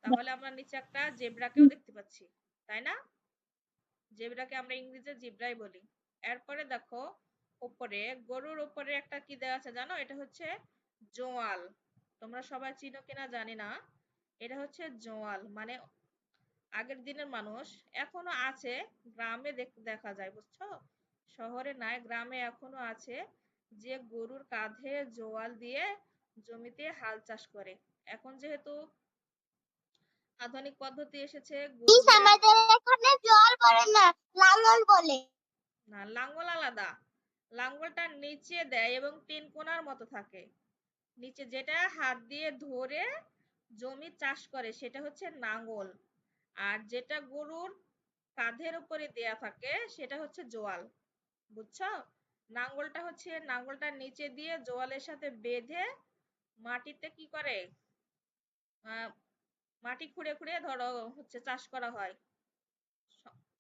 তাহলে আমরা নিচে একটা জেব্রাকেও দেখতে পাচ্ছি, তাই না? জেব্রাকে আমরা ইংরেজিতে জিব্রাই বলি। এরপরে দেখো উপরে গরুর উপরে একটা কি দেওয়া আছে জানো, এটা হচ্ছে জোয়াল। তোমরা সবাই চিনো কিনা জানি না, এটা হচ্ছে জোয়াল। মানে আগের দিনের মানুষ এখনো আছে, গ্রামে দেখা যায়, বুঝছো, শহরে নাই, গ্রামে এখনো আছে, যে গরুর কাঁধে জোয়াল দিয়ে জমিতে হাল চাষ করে। এখন যেহেতু আধুনিক পদ্ধতি এসেছে, গরু দিয়ে আমাদের এখানে জল বলে না, লাঙল বলে। না, লাঙ্গল আলাদা। লাঙ্গলটা নিচে দেয় এবং তিন কোণার মতো থাকে, নিচে যেটা হাত দিয়ে ধরে জমি চাষ করে সেটা হচ্ছে নাঙ্গল। আর যেটা গরুর কাঁধের উপরে দেয়া থাকে সেটা হচ্ছে জোয়াল, বুঝছো? নাঙ্গলটা নিচে দিয়ে জোয়ালের সাথে বেঁধে মাটিতে কি করে, আহ, মাটি খুঁড়ে খুঁড়ে ধরো হচ্ছে চাষ করা হয়।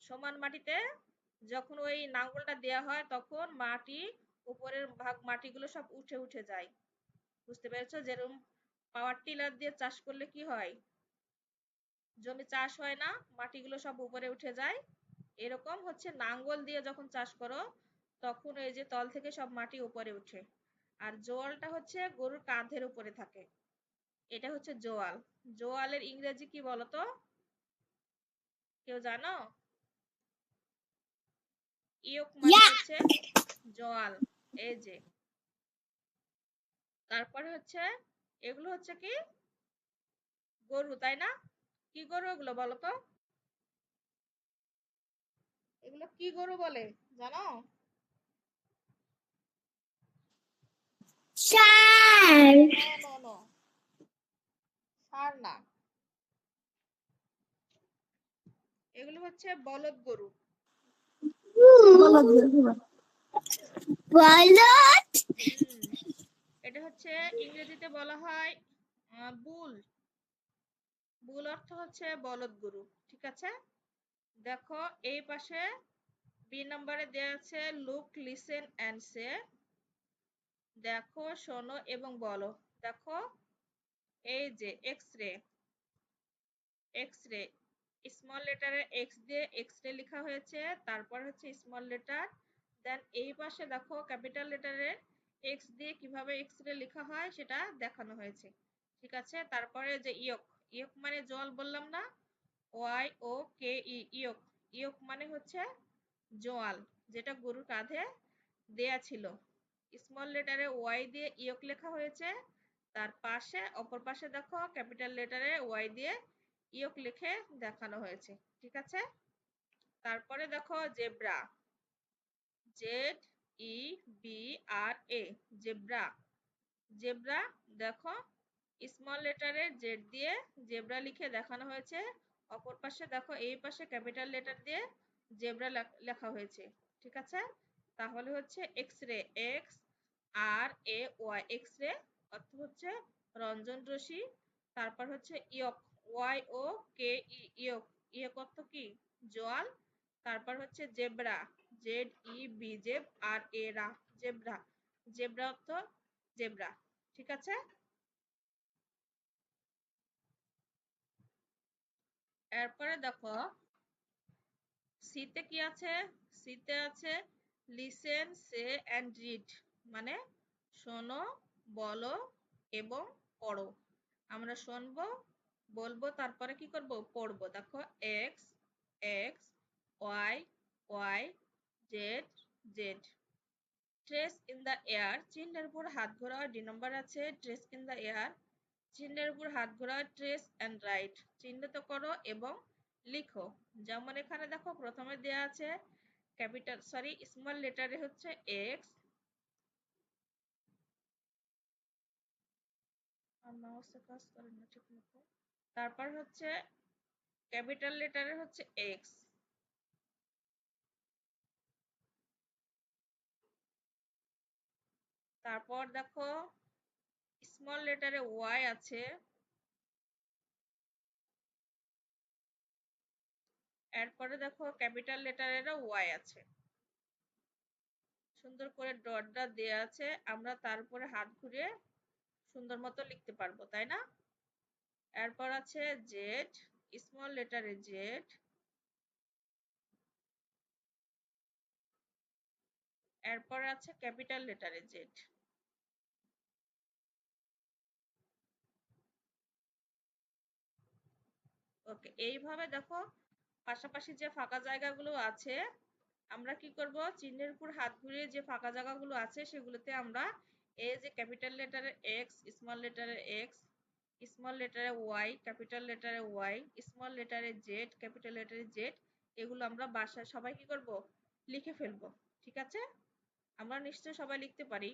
সমান মাটিতে যখন ওই নাঙ্গলটা দেয়া হয় তখন মাটি, উপরের ভাগ মাটিগুলো সব উঠে উঠে যায়, বুঝতে পেরেছো? যেরকম পাওয়ার টিলার দিয়ে চাষ করলে কি হয়, জমি চাষ হয় না, মাটিগুলো সব উপরে উঠে যায়। এরকম হচ্ছে নাঙ্গল দিয়ে যখন চাষ করো তখন এই যে তল থেকে সব মাটি উপরে উঠে। আর জোয়ালটা হচ্ছে গরুর কাঁধের উপরে থাকে, এটা হচ্ছে জোয়াল। জোয়ালের ইংরেজি কি বলতো, কেউ জানো? ইয়ক মানে হচ্ছে জোয়াল, এই যে। তারপরে হচ্ছে এগুলো হচ্ছে কি গরু, তাই না? কি গরু এগুলো বলতো, এগুলো কি গরু বলে জানো? ষাঁড়। নো নো নো, ষাঁড় না, এগুলো হচ্ছে বলদ গরু। বলদ। হুম, এটা হচ্ছে ইংরেজিতে বলা হয় বুল। বুল অর্থ হচ্ছে বলদ গরু, ঠিক আছে। দেখো এই পাশে বি নম্বরে দেয়া আছে লুক, লিসেন এন্ড সে। দেখো, শোনো এবং বলো। দেখো এই যে x ray, X ray small লেটারে এক্স দিয়ে এক্স রে লেখা হয়েছে, তারপর হচ্ছে স্মল লেটার, দেন এই পাশে দেখো ক্যাপিটাল লেটারে এক্স দিয়ে কিভাবে এক্স রে লেখা হয় সেটা দেখানো হয়েছে, ঠিক আছে। তারপরে যে ইয়ক, ইয়ক মানে জল বললাম না, ওয়াই ও কে ই, ইয়ক। ইয়ক মানে হচ্ছে জোয়াল, যেটা গরুর কাঁধে দেয়া ছিল। স্মল লেটারে ওয়াই দিয়ে ইয়ক লেখা হয়েছে, তার পাশে অপর পাশে দেখো ক্যাপিটাল লেটারে ওয়াই দিয়ে ইয়ক লিখে দেখানো হয়েছে, ঠিক আছে। তারপরে দেখো জেব্রা, জেড ই বি আর এ, জেব্রা। জেব্রা দেখো স্মল লেটারে জেড দিয়ে জেব্রা লিখে দেখানো হয়েছে, অপর পাশে দেখো এই পাশে ক্যাপিটাল লেটার দিয়ে জেব্রা লেখা হয়েছে, ঠিক আছে। তাহলে হচ্ছে x ray, x R A Y, X ray অর্থ হচ্ছে রঞ্জন রশ্মি। তারপর হচ্ছে ইয়ক, ওয়াই ও কে ই, ইয়ক, ইয়ক অর্থ কি জোয়াল। তারপর হচ্ছে জেব্রা, জেড ই বি, জেব আর এ রা, জেব্রা। জেব্রা অর্থ জেব্রা, ঠিক আছে। এরপরে দেখো সিতে কি আছে, সিতে আছে লিসেন, সে এন্ড রিড, মানে শোনো, বলো এবং পড়ো। আমরা শুনবো, বলবো, তারপরে কি করব, পড়বো। দেখো x, x, y, y, z, z. Trace in the air, চিহ্নের উপর হাত ঘোরা, ডি নম্বর আছে ট্রেস ইন দ্য এয়ার, চিহ্নের উপর হাত ঘোরা, ট্রেস এন্ড রাইট, চিহ্নিত করো এবং লিখো। যেমন এখানে দেখো প্রথমে দেয়া আছে ক্যাপিটাল সরি স্মল লেটারে হচ্ছে এক্স, আর মাউসে কাজ করে না ঠিক মতো। তারপর হচ্ছে ক্যাপিটাল লেটারে হচ্ছে এক্স, তারপর দেখো স্মল লেটারে ওয়াই আছে, এরপরে দেখো ক্যাপিটাল লেটারেরও ওয়াই আছে, সুন্দর করে ডট ডট দেওয়া আছে, আমরা তারপরে হাত ঘুরিয়ে সুন্দর মতো লিখতে পারবো, তাই না? এরপর আছে জেড, স্মল লেটারে জেড, এরপর আছে ক্যাপিটাল লেটারে জেড। ওকে, এইভাবে দেখো পাশাপাশি যে ফাঁকা জায়গাগুলো আছে আমরা কি করব, চিহ্নের উপর হাত ঘুরিয়ে যে ফাঁকা জায়গাগুলো আছে সেগুলোতে আমরা এই যে ক্যাপিটাল লেটারে এক্স, স্মল লেটারে এক্স, স্মল লেটারে ওয়াই, ক্যাপিটাল লেটারে ওয়াই, স্মল লেটারে জেড, ক্যাপিটাল লেটারে জেড, এগুলো আমরা বাসায় সবাই কি করব, লিখে ফেলবো। ঠিক আছে, আমরা নিশ্চয়ই সবাই লিখতে পারি।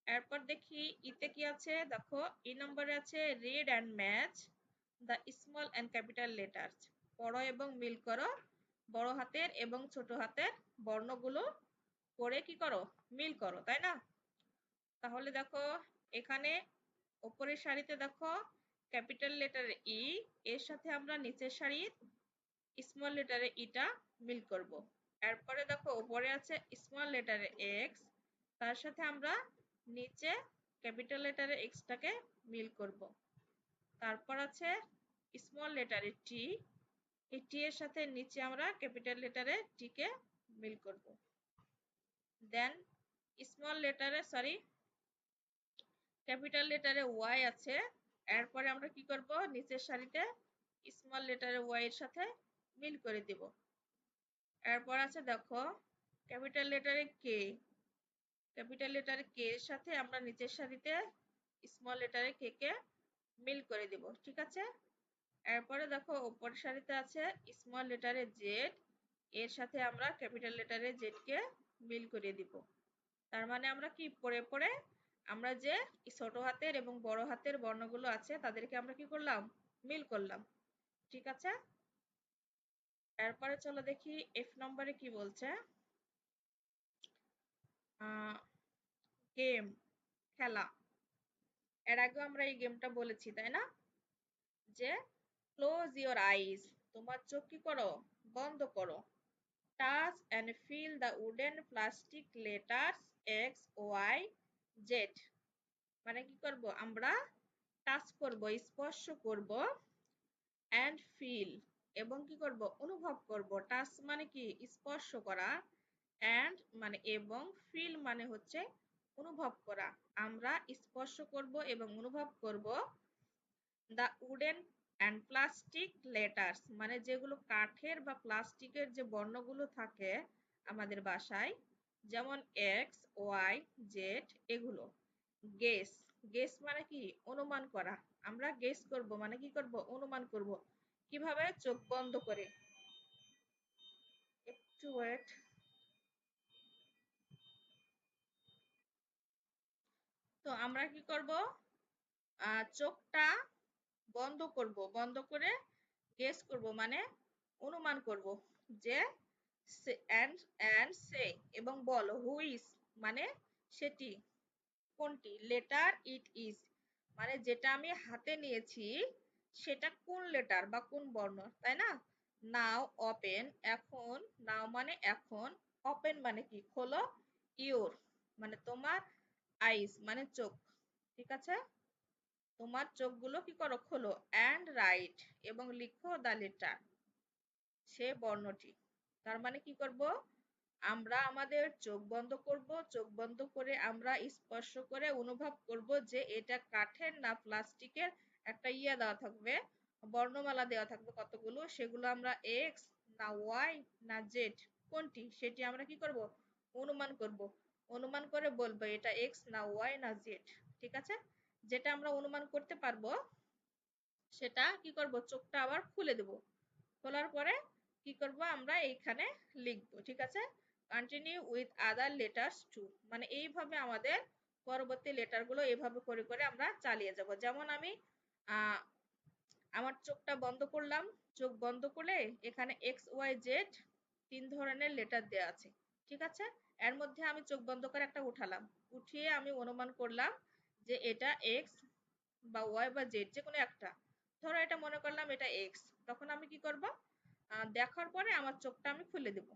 এরপর দেখি ইতে কি আছে, দেখো ই নম্বরে আছে read and match the small and capital letters, পড়ো এবং মিল করো বড় হাতের এবং ছোট হাতের বর্ণগুলো পড়ে কি করো, মিল করো, তাই না? তাহলে দেখো এখানে উপরের সারিতে দেখো ক্যাপিটাল লেটারে ই, এর সাথে আমরা নিচের সারির স্মল লেটারে ইটা মিল করব। এরপরে দেখো উপরে আছে স্মল লেটারে এক্স, তার সাথে আমরা নিচে ক্যাপিটাল লেটারে এক্সটাকে মিল করব। তারপর আছে স্মল লেটারে টি, এই টি এর সাথে নিচে আমরা ক্যাপিটাল লেটারে টি কে মিল করব। দেন স্মল লেটারে ক্যাপিটাল লেটারে ওয়াই আছে, এরপরে আমরা কি করব, নিচের সারিতে স্মল লেটারে ওয়াই এর সাথে মিল করে দিব। এরপর আছে দেখো ক্যাপিটাল লেটারে কে, ক্যাপিটাল লেটারে কে এর সাথে আমরা নিচের সারিতে স্মল লেটারে কে কে মিল করে দিব। ঠিক আছে, এরপরে দেখো উপরের সারিতে আছে স্মল লেটারে জেড, এর সাথে আমরা ক্যাপিটাল লেটারে জেড কে মিল করে দিব। তার মানে আমরা কি পড়ে পড়ে আমরা যে ছোট হাতের এবং বড় হাতের বর্ণগুলো আছে তাদেরকে আমরা কি করলাম, মিল করলাম। ঠিক আছে, এরপরে চলো দেখি এফ নম্বরে কি বলছে। গেম, খেলা, এর আগে আমরা এই গেমটা বলেছি তাই না, যে ক্লোজ ইওর আইজ, তোমার চোখ কি করো, বন্ধ করো, touch and feel the wooden plastic letters x Y z, মানে কি করব, আমরা টাচ করব, স্পর্শ করব, অ্যান্ড ফিল এবং কি করব, অনুভব করব। টাচ মানে কি স্পর্শ করা, অ্যান্ড মানে এবং, ফিল মানে হচ্ছে অনুভব করা। আমরা স্পর্শ করব এবং অনুভব করব the wooden and plastic letters, মানে যেগুলো কাঠের বা প্লাস্টিকের যে বর্ণগুলো থাকে আমাদের বাসায়, যেমন এক্স ওয়াই জেড এগুলো। গেস, গেস মানে কি অনুমান করা, আমরা গেস করব মানে কি করব, অনুমান করব। কিভাবে, চোখ বন্ধ করে, একটু ওয়েট। তো আমরা কি করব, চোখটা বন্ধ করব, বন্ধ করে গেস করব মানে অনুমান করব যে সে এবং বল হুইস মানে সেটি, কোনটি, লেটার ইট ইজ মানে যেটা আমি হাতে নিয়েছি সেটা কোন লেটার বা কোন বর্ণ, তাই না? নাও ওপেন, এখন, নাও মানে এখন, ওপেন মানে কি খোলো, ইউর মানে তোমার, আইস মানে চোখ। ঠিক আছে, তোমার চোখগুলো কি করো, খোলো, অ্যান্ড রাইট এবং লিখো দ্য লেটার, সে বর্ণটি। তার মানে কি করব, আমরা আমাদের চোখ বন্ধ করব, চোখ বন্ধ করে আমরা স্পর্শ করে অনুভব করব যে এটা কাঠের না প্লাস্টিকের, একটা ইয়া দেওয়া থাকবে, বর্ণমালা দেওয়া থাকবে কতগুলো, সেগুলো আমরা এক্স না ওয়াই না জেড কোনটি সেটি আমরা কি করব, অনুমান করব। অনুমান করে বলবো এটা এক্স না ওয়াই না জেড। ঠিক আছে, যেটা আমরা অনুমান করতে পারবো সেটা কি করব, চোখটা আবার খুলে দেব, খোলার পরে কি করব, আমরা এইখানে লিখবো। ঠিক আছে, continue with other letters to, মানে এইভাবে আমাদের পরবর্তী লেটারগুলো এইভাবে করে করে আমরা চালিয়ে যাব। যেমন আমি আমার চোখটা বন্ধ করলাম, চোখ বন্ধ করে এখানে এক্স ওয়াই জেড 3 ধরনের লেটার দেওয়া আছে। ঠিক আছে, এর মধ্যে আমি চোখ বন্ধ করে একটা উঠালাম, উঠিয়ে আমি অনুমান করলাম যে এটা এক্স বা ওয়াই বা জেড যে কোনো একটা। ধরো এটা মনে করলাম এটা এক্স, তখন আমি কি করব, দেখার পরে আমার চোখটা আমি খুলে দেব।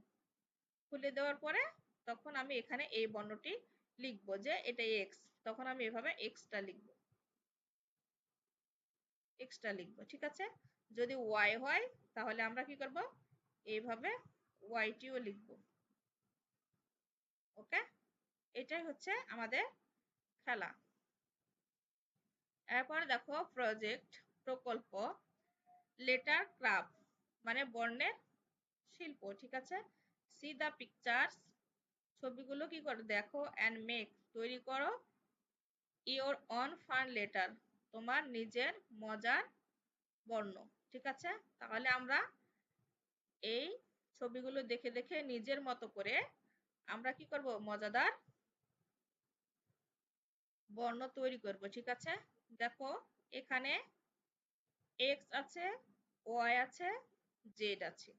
খুলে দেওয়ার পরে তখন আমি এখানে এই বর্ণটি লিখবো যে এটা এক্স, তখন আমি এভাবে এক্সটা লিখবো, এক্সটা লিখবো, ঠিক আছে। যদি ওয়াই হয় তাহলে আমরা কি করব, এইভাবে ওয়াইটিও লিখবো। ওকে, এটাই হচ্ছে আমাদের খেলা। এরপরে দেখো প্রজেক্ট, প্রকল্প, লেটার ক্রাফট মানে বর্ণের শিল্প, ঠিক আছে। সি দা পিকচার্স, ছবিগুলো কি করো দেখো, অ্যান্ড মেক তৈরি করো ইওর অন ফান লেটার, তোমার নিজের মজার বর্ণ, ঠিক আছে। তাহলে আমরা এই ছবিগুলো দেখে দেখে নিজের মতো করে আমরা কি করব, মজাদার বর্ণ তৈরি করব, ঠিক আছে। দেখো এখানে এক্স আছে, ওয়াই আছে, জেড আছে।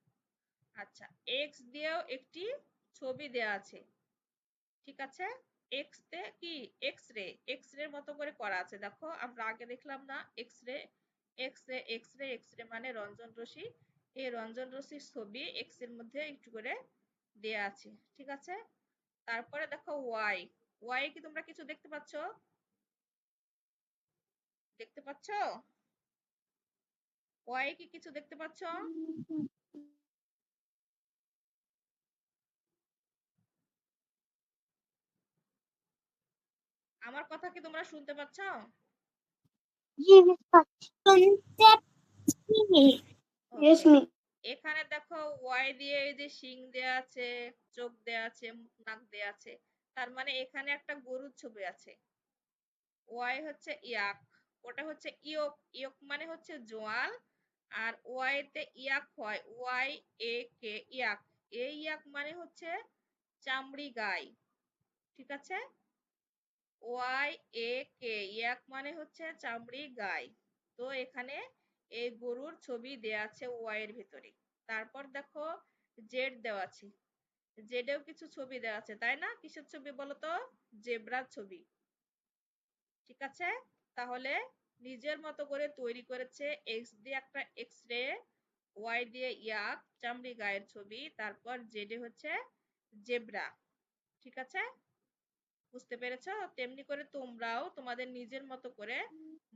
আচ্ছা, এক্স দিয়েও একটি ছবি দেয়া আছে, ঠিক আছে। এক্স তে কি এক্স রে, এক্স রে মতো করে করা আছে। দেখো আমরা আগে দেখলাম না x ray, X ray X ray X রে মানে রঞ্জন রশ্মি, এই রঞ্জন রশ্মির ছবি এক্স এর মধ্যে একটু করে দেয়া আছে, ঠিক আছে। তারপরে দেখো ওয়াই, ওয়াই কি তোমরা কিছু দেখতে পাচ্ছ, দেখতে পাচ্ছ, ওয়াই কি কিছু দেখতে পাচ্ছ? আমার কথা কি তোমরা শুনতে পাচ্ছ? জি মিস পাচ্ছি, শুনতে ওকে, এখানে দেখো ওয়াই দিয়ে এই যে শিং দেয়া আছে, চোখ দেয়া আছে, মুখ নাক দেয়া আছে, তার মানে এখানে একটা গরুর ছবি আছে। ওয়াই হচ্ছে ইয়াক, ওটা হচ্ছে ইয়ক, ইয়ক মানে হচ্ছে জোয়াল, আর ওয়াই তে ইয়াক হয় ওয়াই এ কে ইয়াক, এই ইয়াক মানে হচ্ছে চামড়ি গাই, ঠিক আছে। ওয়াই এ কে ইয়াক মানে হচ্ছে চামড়ি গাই। তো এখানে এই গরুর ছবি দেয়া আছে ওয়াই এর ভিতরে। তারপর দেখো জেড দেওয়া আছে, জেডেও কিছু ছবি দেওয়া আছে, তাই না? কিসের ছবি বলো তো, জেব্রার ছবি, ঠিক আছে। তাহলে নিজের মতো করে তৈরি করেছে, এক্স দিয়ে একটা এক্স রে, ওয়াই দিয়ে ইয়াক চামড়ি গায়ের ছবি, তারপর জেডে হচ্ছে জেব্রা, ঠিক আছে। বুঝতে পেরেছো? তেমনি করে তোমরাও তোমাদের নিজের মতো করে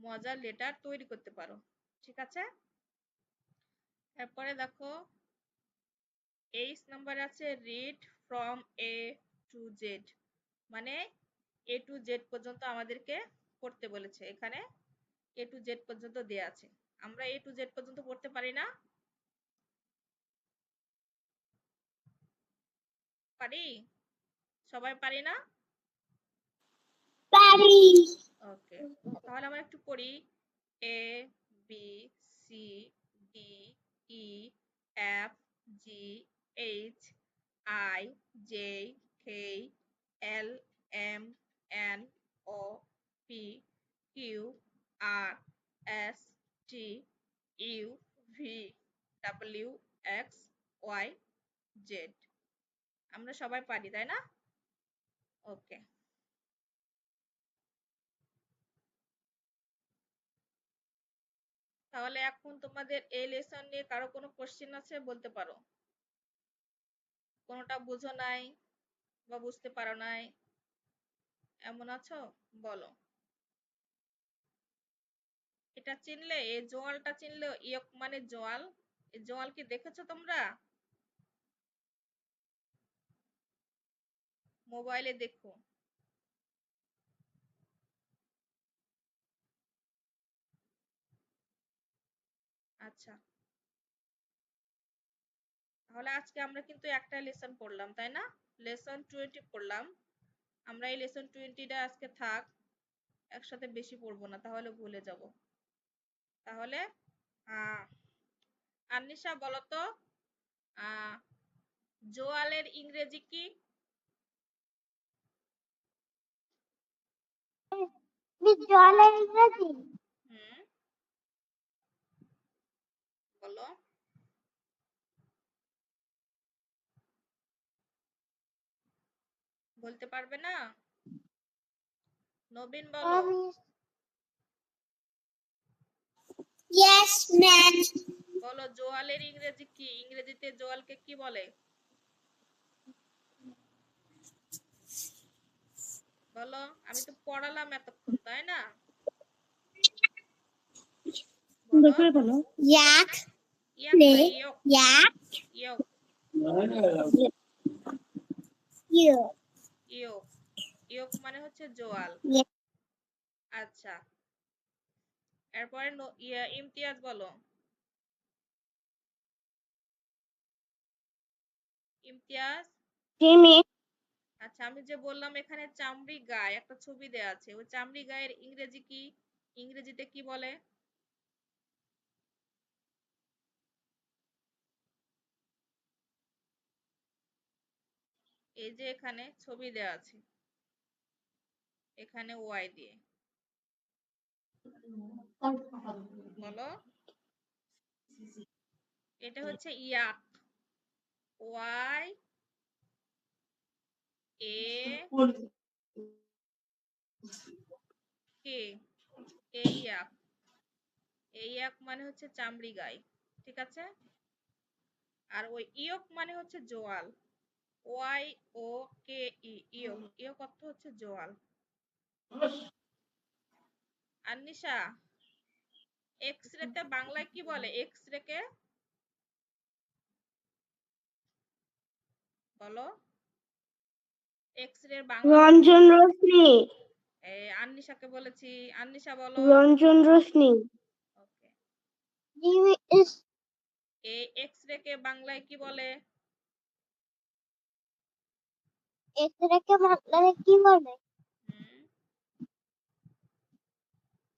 মজার লেটার তৈরি করতে পারো, ঠিক আছে। এরপরে দেখো 8 নাম্বার আছে read from A to Z, মানে এ টু জেড পর্যন্ত আমাদেরকে পড়তে বলেছে। এখানে এ টু জেড পর্যন্ত দেয়া আছে, আমরা এ টু জেড পর্যন্ত পড়তে পারি না? পারি? সবাই পারি না? পারি। ওকে, তাহলে আমরা একটু পড়ি। A B C D E F G H I J K L M N O P Q R S T U V W X Y Z. আমরা সবাই পারি, তাই না? ওকে, তাহলে এখন তোমাদের এই লেসন নিয়ে কারো কোনো কোশ্চেন আছে, বলতে পারো। কোনোটা বুঝো নাই বা বুঝতে পারো নাই, এমন আছো? বলো। এটা চিনলে, এই জোয়ালটা চিনলে, ইয়ক মানে জোয়াল, এই জোয়াল কি দেখেছো তোমরা? মোবাইলে দেখো। আচ্ছা, তাহলে আজকে আমরা কিন্তু একটা লেসন পড়লাম, তাই না? লেসন 20 পড়লাম। আমরা এই লেসন 20টা আজকে থাক, একসাথে বেশি পড়বো না, তাহলে ভুলে যাব। তাহলে আহ আনিশা বলো তো, আহ জোয়ালের ইংরেজি কি? জলের ইংরেজি হুম, বলো। বলতে পারবে না? নবীন বলো। Yes, ma'am. বলো জোয়ালের ইংরেজি কি? ইংরেজিতে জোয়ালকে কি বলে? বলো, আমি তো পড়ালাম এতক্ষণ, তাই না? বলো। Yak. ইয়াক না, ইয়ক। Yak. ইয়ক। You. ইয়ক। ইয়ক মানে হচ্ছে জোয়াল। Yes. আচ্ছা, এরপরে ইমতিয়াজ বলো। ইমতিয়াজ। Jimmy. আচ্ছা, আমি যে বললাম এখানে চামড়ি গায়ে একটা ছবি দেয়া আছে, ওই চামড়ি গায়ের ইংরেজি কি? ইংরেজিতে কি বলে? এই যে এখানে ছবি দেয়া আছে, এখানে ওয়াই দিয়ে বলো। এটা হচ্ছে ইয়াক। ওয়াই এ কে, এই ইয়াক। এই ইয়াক মানে হচ্ছে চামড়ি গাই, ঠিক আছে? আর ওই ইয়ক মানে হচ্ছে জোয়াল। ওয়াই ও কে ই, ইয়ক। ইয়ক অর্থ হচ্ছে জোয়াল। আন্নিশা, এক্স রেতে বাংলায় কি বলে? এক্স রে কে বলো। এক্স রে বাংলা রঞ্জন রশ্মি। আন্নিশাকে বলেছি। আন্নিশা বলো। রঞ্জন রশ্মি। ওকে। Jimmy is এই এক্স রে কে বাংলায় কি বলে? এটাকে বাংলায় কি বলে? হুম,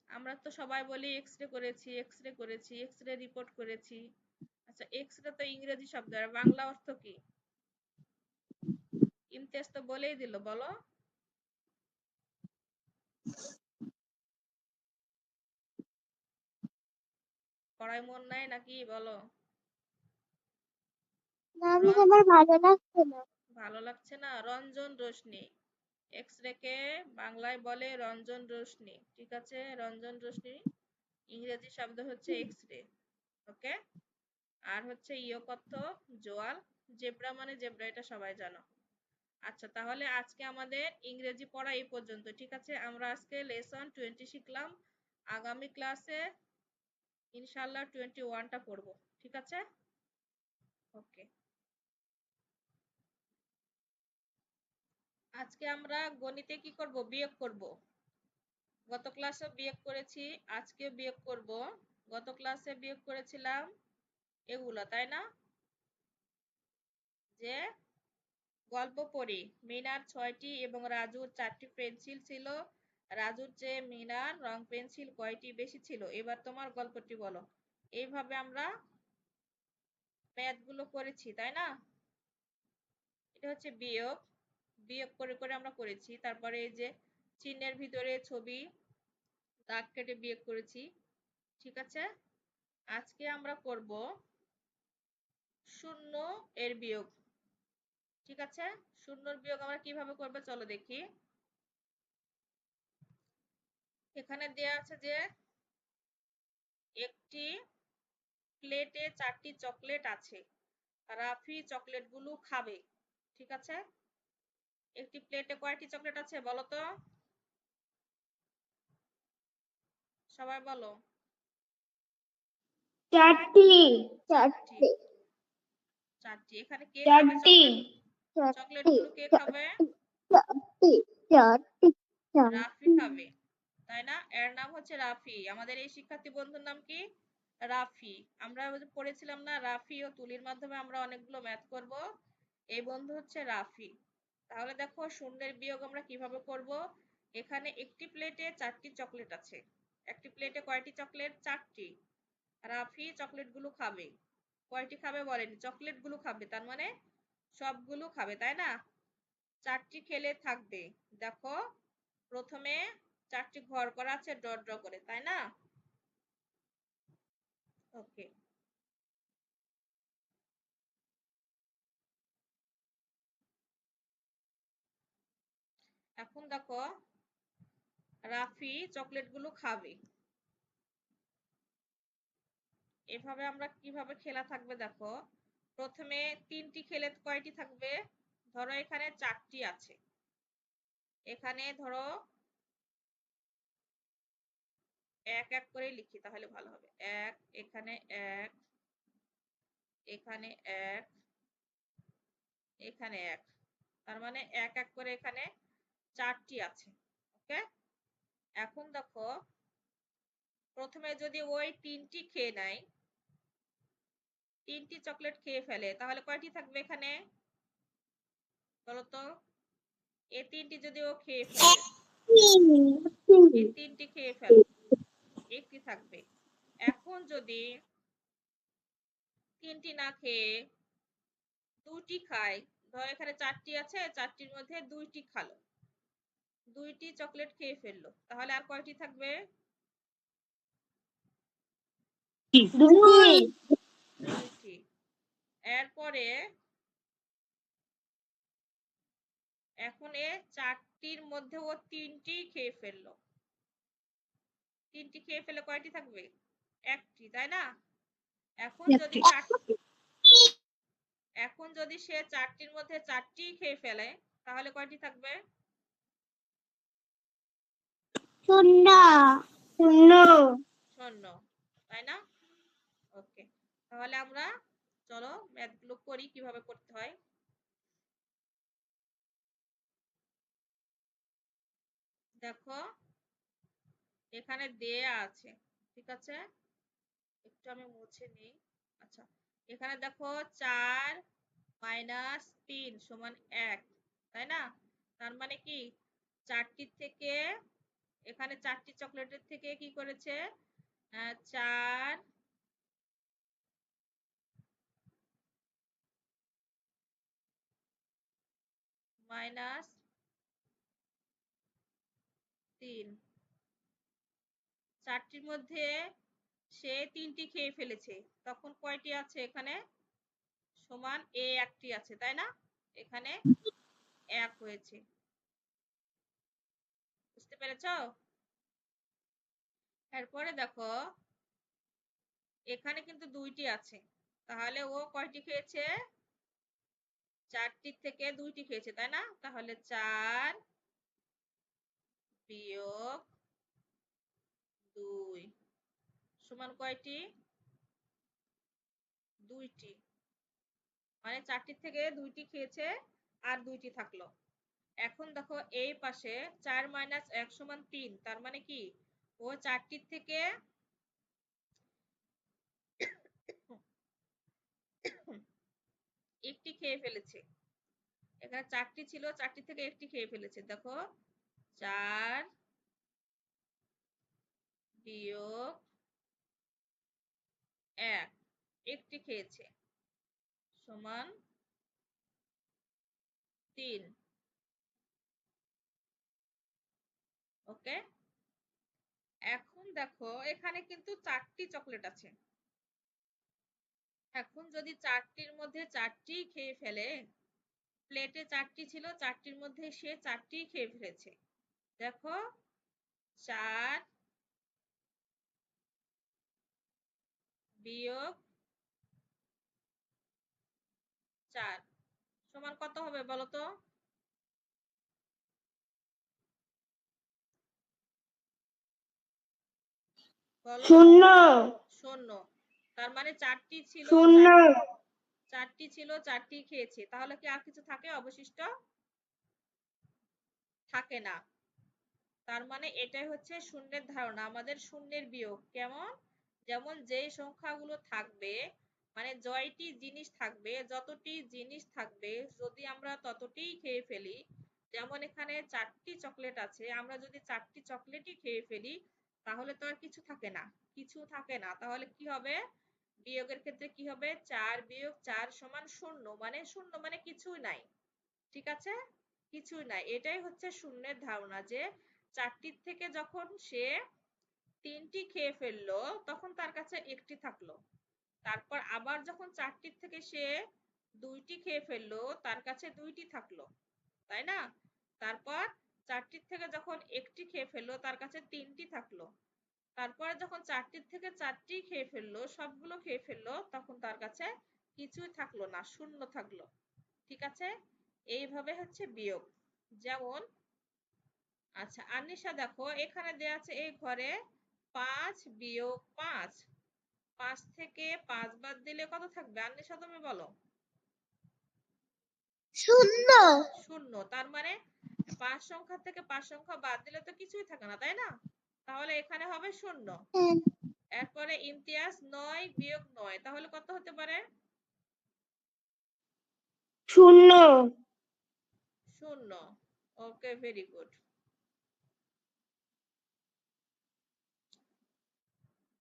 আমরা তো সবাই বলি এক্স রে করেছি, এক্স রে করেছি, এক্স রে রিপোর্ট করেছি। আচ্ছা, এক্স রে তো ইংরেজি শব্দ, আর বাংলা অর্থ কি? ইমতিয়াজ তো বলেই দিল, বলো। পড়ায় মন নাই নাকি বলো? না, আমার ভালো লাগছে না। ভালো লাগছে না? রঞ্জন রশ্মি। এক্স রে কে বাংলায় বলে রঞ্জন রশ্মি, ঠিক আছে? রঞ্জন রশ্মি ইংরেজি শব্দ হচ্ছে এক্স রে। ওকে। আর হচ্ছে ইয়ক অর্থ জোয়াল। জেব্রা মানে জেব্রা, এটা সবাই জানো। আচ্ছা, তাহলে আজকে আমাদের ইংরেজি পড়া এই পর্যন্ত, ঠিক আছে? আমরা আজকে লেসন 20 শিখলাম। আগামী ক্লাসে ইনশাআল্লাহ 21টা পড়বো, ঠিক আছে? ওকে। আজকে আমরা গণিতে কি করব? বিয়োগ করব। গত ক্লাসে বিয়োগ করেছি, আজকে বিয়োগ করব। গত ক্লাসে বিয়োগ করেছিলাম এগুলো, তাই না? যে গল্প পড়ি, মিনার 6টি এবং রাজুর 4টি পেন্সিল ছিল। রাজুর চেয়ে মিনার রং পেন্সিল কয়টি বেশি ছিল? এবার তোমার গল্পটি বলো। এইভাবে আমরা ম্যাথগুলো করেছি, তাই না? এটা হচ্ছে বিয়োগ। বিয়োগ করে করে আমরা করেছি। তারপরে এই যে চিহ্নের ভিতরে ছবি দাগ কেটে বিয়োগ করেছি, ঠিক আছে? আজকে আমরা করব শূন্য এর বিয়োগ, ঠিক আছে? শূন্যর বিয়োগ আমরা কিভাবে করব চলো দেখি। এখানে দেয়া আছে যে একটি প্লেটে 4টি চকলেট আছে, রাফি চকলেটগুলো খাবে, ঠিক আছে? একটি প্লেটে কয়টি চকলেট আছে বলো তো, সবাই বলো। 4টি। 4টি। 4টি। এখানে কে খাবে চকলেট? চকলেটগুলো কে খাবে? রাফি খাবে, তাই না? এর নাম হচ্ছে রাফি। আমাদের এই শিক্ষার্থী বন্ধুর নাম কি? রাফি। আমরা পড়েছিলাম না রাফি ও তুলির মাধ্যমে আমরা অনেকগুলো ম্যাথ করব। এই বন্ধু হচ্ছে রাফি। তাহলে দেখো শূন্যের বিয়োগ আমরা কিভাবে করব। এখানে একটি প্লেটে 4টি চকলেট আছে। একটি প্লেটে কয়টি চকলেট? 4টি। রাফি চকলেটগুলো খাবে। কয়টি খাবে বলেনি, চকলেটগুলো খাবে, তার মানে সবগুলো খাবে, তাই না? 4টি খেলে থাকবে। দেখো প্রথমে 4টি ঘর করা আছে ডট ড্র করে, তাই না? ওকে। এখন দেখো রাফি চকলেটগুলো খাবে। এভাবে আমরা কিভাবে খেলা থাকবে দেখো, প্রথমে 3টি খেলে কয়টি থাকবে? ধরো এখানে 4টি আছে, এখানে ধরো এক এক করে লিখি তাহলে ভালো হবে। এক, এখানে এক, এখানে এক, এখানে এক, তার মানে এক এক করে এখানে 4টি আছে। ওকে, এখন দেখো প্রথমে যদি ওই 3টি খেয়ে নেয়, 3টি চকলেট খেয়ে ফেলে, তাহলে কয়টি থাকবে এখানে বলতো? এই 3টি যদি ও খেয়ে ফেলে, এই 3টি খেয়ে ফেল, একটি থাকবে। এখন যদি 3টি না খেয়ে 2টি খায়, ধর এখানে 4টি আছে, 4টির মধ্যে 2টি খালো, 2টি চকলেট খেয়ে ফেললো, তাহলে আর কয়টি থাকবে? 2টি। এরপরে এখন এ 4টির মধ্যে ও 3টি খেয়ে ফেললো, 3টি খেয়ে ফেলে কয়টি থাকবে? একটি, তাই না? এখন যদি সে 4টির মধ্যে 4টি খেয়ে ফেলে, তাহলে কয়টি থাকবে? শূন্য। তাই না? ওকে, তাহলে আমরা চলো ম্যাথগুলো করি কিভাবে করতে হয়। দেখো এখানে দেয়া আছে, ঠিক আছে, একটু আমি মুছে নিই। আচ্ছা, এখানে দেখো 4 - 3 = 1, তাই না? তার মানে কি 4টি থেকে, এখানে 4টি চকলেটের থেকে কি করেছে, 4 - 3, 4টির মধ্যে সে 3টি খেয়ে ফেলেছে, তখন কয়টি আছে এখানে? সমান এ একটি আছে, তাই না? এখানে 1 হয়েছে, বুঝতে পেরেছো? এরপরে দেখো এখানে কিন্তু 2টি আছে, তাহলে ও কয়টি খেয়েছে? 4টির থেকে 2টি খেয়েছে, তাই না? তাহলে 4 - 2 সমান কয়টি? 2টি, মানে 4টির থেকে 2টি খেয়েছে আর 2টি থাকলো। এখন দেখো এই পাশে 4 - 1 = 3, তার মানে কি ও 4টির থেকে একটি খেয়ে ফেলেছে। এখানে 4টি ছিল, 4টি থেকে একটি খেয়ে ফেলেছে। দেখো 4 - 1, একটি খেয়েছে, সমান 3। ওকে, এখন দেখো এখানে কিন্তু 4টি চকলেট আছে। এখন যদি 4টির মধ্যে 4টি খেয়ে ফেলে, প্লেটে 4টি ছিল, 4টির মধ্যে সে 4টি খেয়ে ফেলেছে। দেখো 4 - 4 সমান কত হবে বলো তো? বলো। 0। তার মানে 4টি ছিল, 4টি খেয়েছে, তাহলে কি আর কিছু থাকে অবশিষ্ট? থাকে না। তার মানে এটাই হচ্ছে শূন্যের ধারণা, আমাদের শূন্যের বিয়োগ কেমন? যেমন যেই সংখ্যাগুলো থাকবে, মানে জয়টি জিনিস থাকবে, যতটি জিনিস থাকবে, যদি আমরা ততটিই খেয়ে ফেলি, যেমন এখানে 4টি চকলেট আছে, আমরা যদি 4টি চকলেটই খেয়ে ফেলি, তাহলে তো আর কিছু থাকে না, তাহলে কি হবে? বিয়োগের ক্ষেত্রে কি হবে? 4 - 4 = 0, মানে 0 মানে কিছুই নাই, ঠিক আছে, কিছুই নাই। এটাই হচ্ছে শূন্যের ধারণা, যে 4টির থেকে যখন সে 3টি খেয়ে ফেললো, তখন তার কাছে একটি থাকলো, তারপর আবার যখন 4টির থেকে সে 2টি খেয়ে ফেললো, তার কাছে 2টি থাকলো, তাই না? তারপর 4টির থেকে যখন একটি খেয়ে ফেললো তার কাছে 3টি থাকলো, তারপরে যখন 4টির থেকে 4টি খেয়ে ফেললো, সবগুলো খেয়ে ফেললো, তখন তার কাছে কিছুই থাকলো না, শূন্য থাকলো। ঠিক আছে, এইভাবে হচ্ছে বিয়োগ। যেমন আচ্ছা আনিশা দেখো এখানে দেয়া আছে এই ঘরে 5 বিয়োগ 5, 5 থেকে 5 বাদ দিলে কত থাকবে আনিশা তুমি বলো? শূন্য। শূন্য। তার মানে 5 সংখ্যা থেকে 5 সংখ্যা বাদ দিলে তো কিছুই থাকে না, তাই না? তাহলে এখানে হবে শূন্য। এরপরে ইমতিয়াজ 9 বিয়োগ 9, তাহলে কত হতে পারে? শূন্য। শূন্য। ওকে, ভেরি গুড।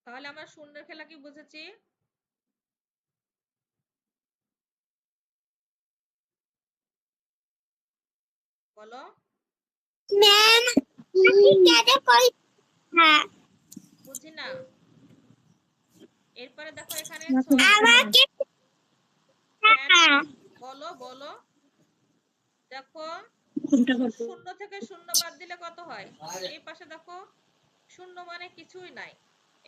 তাহলে আমরা শূন্যের খেলা কি বুঝেছি? বলো। ম্যাম বুঝি না। এরপরে দেখো এখানে আমাকে বলো বলো। দেখো শূন্য থেকে শূন্য বাদ দিলে কত হয়? এই পাশে দেখো শূন্য মানে কিছুই নাই,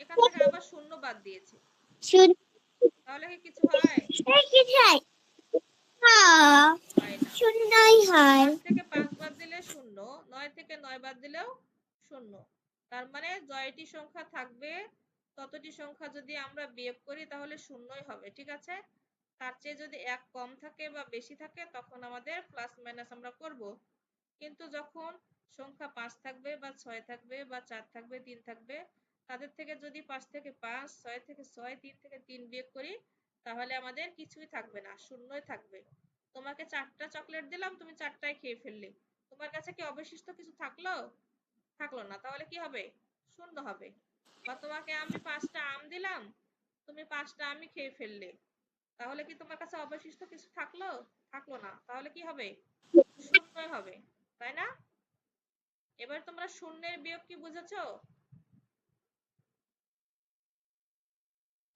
এখান থেকে আবার শূন্য বাদ দিয়েছি, তাহলে কি কিছু হয়? হয় না। শূন্যই হয়। 5 থেকে 5 বাদ দিলে শূন্য, 9 থেকে 9 বাদ দিলেও শূন্য। তার মানে জয়টি সংখ্যা থাকবে ততটি সংখ্যা যদি আমরা বিয়োগ করি তাহলে শূন্যই হবে। ঠিক আছে, তার চেয়ে যদি এক কম থাকে বা বেশি থাকে তখন আমাদের প্লাস মাইনাস আমরা করব। কিন্তু যখন সংখ্যা 5 থাকবে বা 6 থাকবে বা 4 থাকবে 3 থাকবে, তাদের থেকে যদি 5 থেকে 5, 6 থেকে 6, 3 থেকে 3 বিয়োগ করি তাহলে আমাদের কিছুই থাকবে না, শূন্যই থাকবে। তোমাকে 4টা চকলেট দিলাম, তুমি 4টাই খেয়ে ফেললে, তোমার কাছে কি অবশিষ্ট কিছু থাকলো? থাকলো না, তাহলে কি হবে? শূন্য হবে। বা তোমাকে আমি 5টা আম দিলাম, তুমি 5টা আমই খেয়ে ফেললে, তাহলে কি তোমার কাছে অবশিষ্ট কিছু থাকলো? থাকলো না, তাহলে কি হবে? শূন্যই হবে, তাই না? এবার তোমরা শূন্যের বিয়োগ কি বুঝেছো?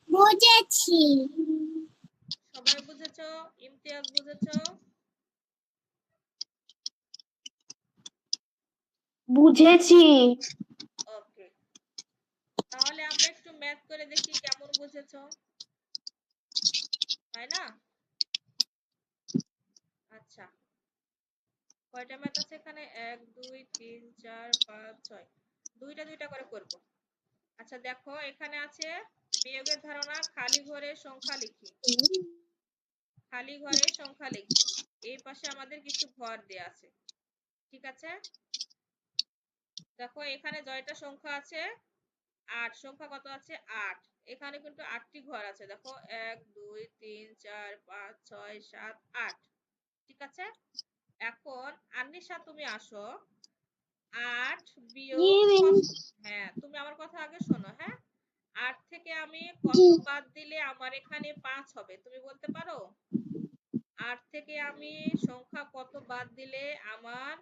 বুঝেছি। সবাই বুঝেছো? ইমতিয়াজ বুঝেছো? বুঝেছি। ওকে, তাহলে আমরা একটু ম্যাথ করে দেখি কেমন বুঝেছো, তাই না? আচ্ছা, কয়টা ম্যাথ আছে এখানে? 1 2 3 4 5 6, দুইটা দুইটা করে করব। আচ্ছা দেখো এখানে আছে বিয়োগের ধারণা, খালি ঘরে সংখ্যা লিখি। খালি ঘরে সংখ্যা লিখি, এই পাশে আমাদের কিছু ঘর দেয়া আছে। ঠিক আছে, দেখো এখানে জয়টা সংখ্যা আছে 8, সংখ্যা কত আছে? 8। এখানে কিন্তু 8টি ঘর আছে, দেখো 1 2 3 4 5 6 7 8। ঠিক আছে, এখন আনিশা তুমি আসো, 8 বিয়োগ হ্যাঁ তুমি আমার কথা আগে শোনো। হ্যাঁ, 8 থেকে আমি কত বাদ দিলে আমার এখানে 5 হবে, তুমি বলতে পারো? 8 থেকে আমি সংখ্যা কত বাদ দিলে আমার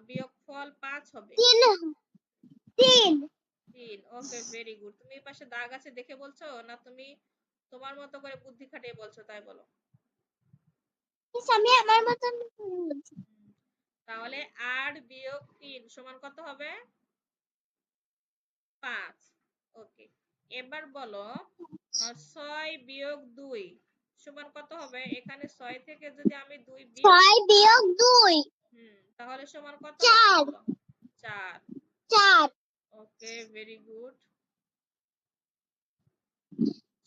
বিয়োগফল 5 হবে? 3। 3। ওকে, ভেরি গুড। তুমি এই পাশে দাগ আছে দেখে বলছো না তুমি তোমার মতো করে বুদ্ধি খাটিয়ে বলছো, তাই বলো? আমি আমার মতন বলছি। তাহলে 8 বিয়োগ 3 সমান কত হবে? 5। ওকে, এবার বলো 6 বিয়োগ 2 সমান কত হবে? এখানে 6 থেকে যদি আমি 2 বিয়োগ 6 বিয়োগ 2 তাহলে সমান কত হবে 4। বলো? 4। 4। ওকে, ভেরি গুড,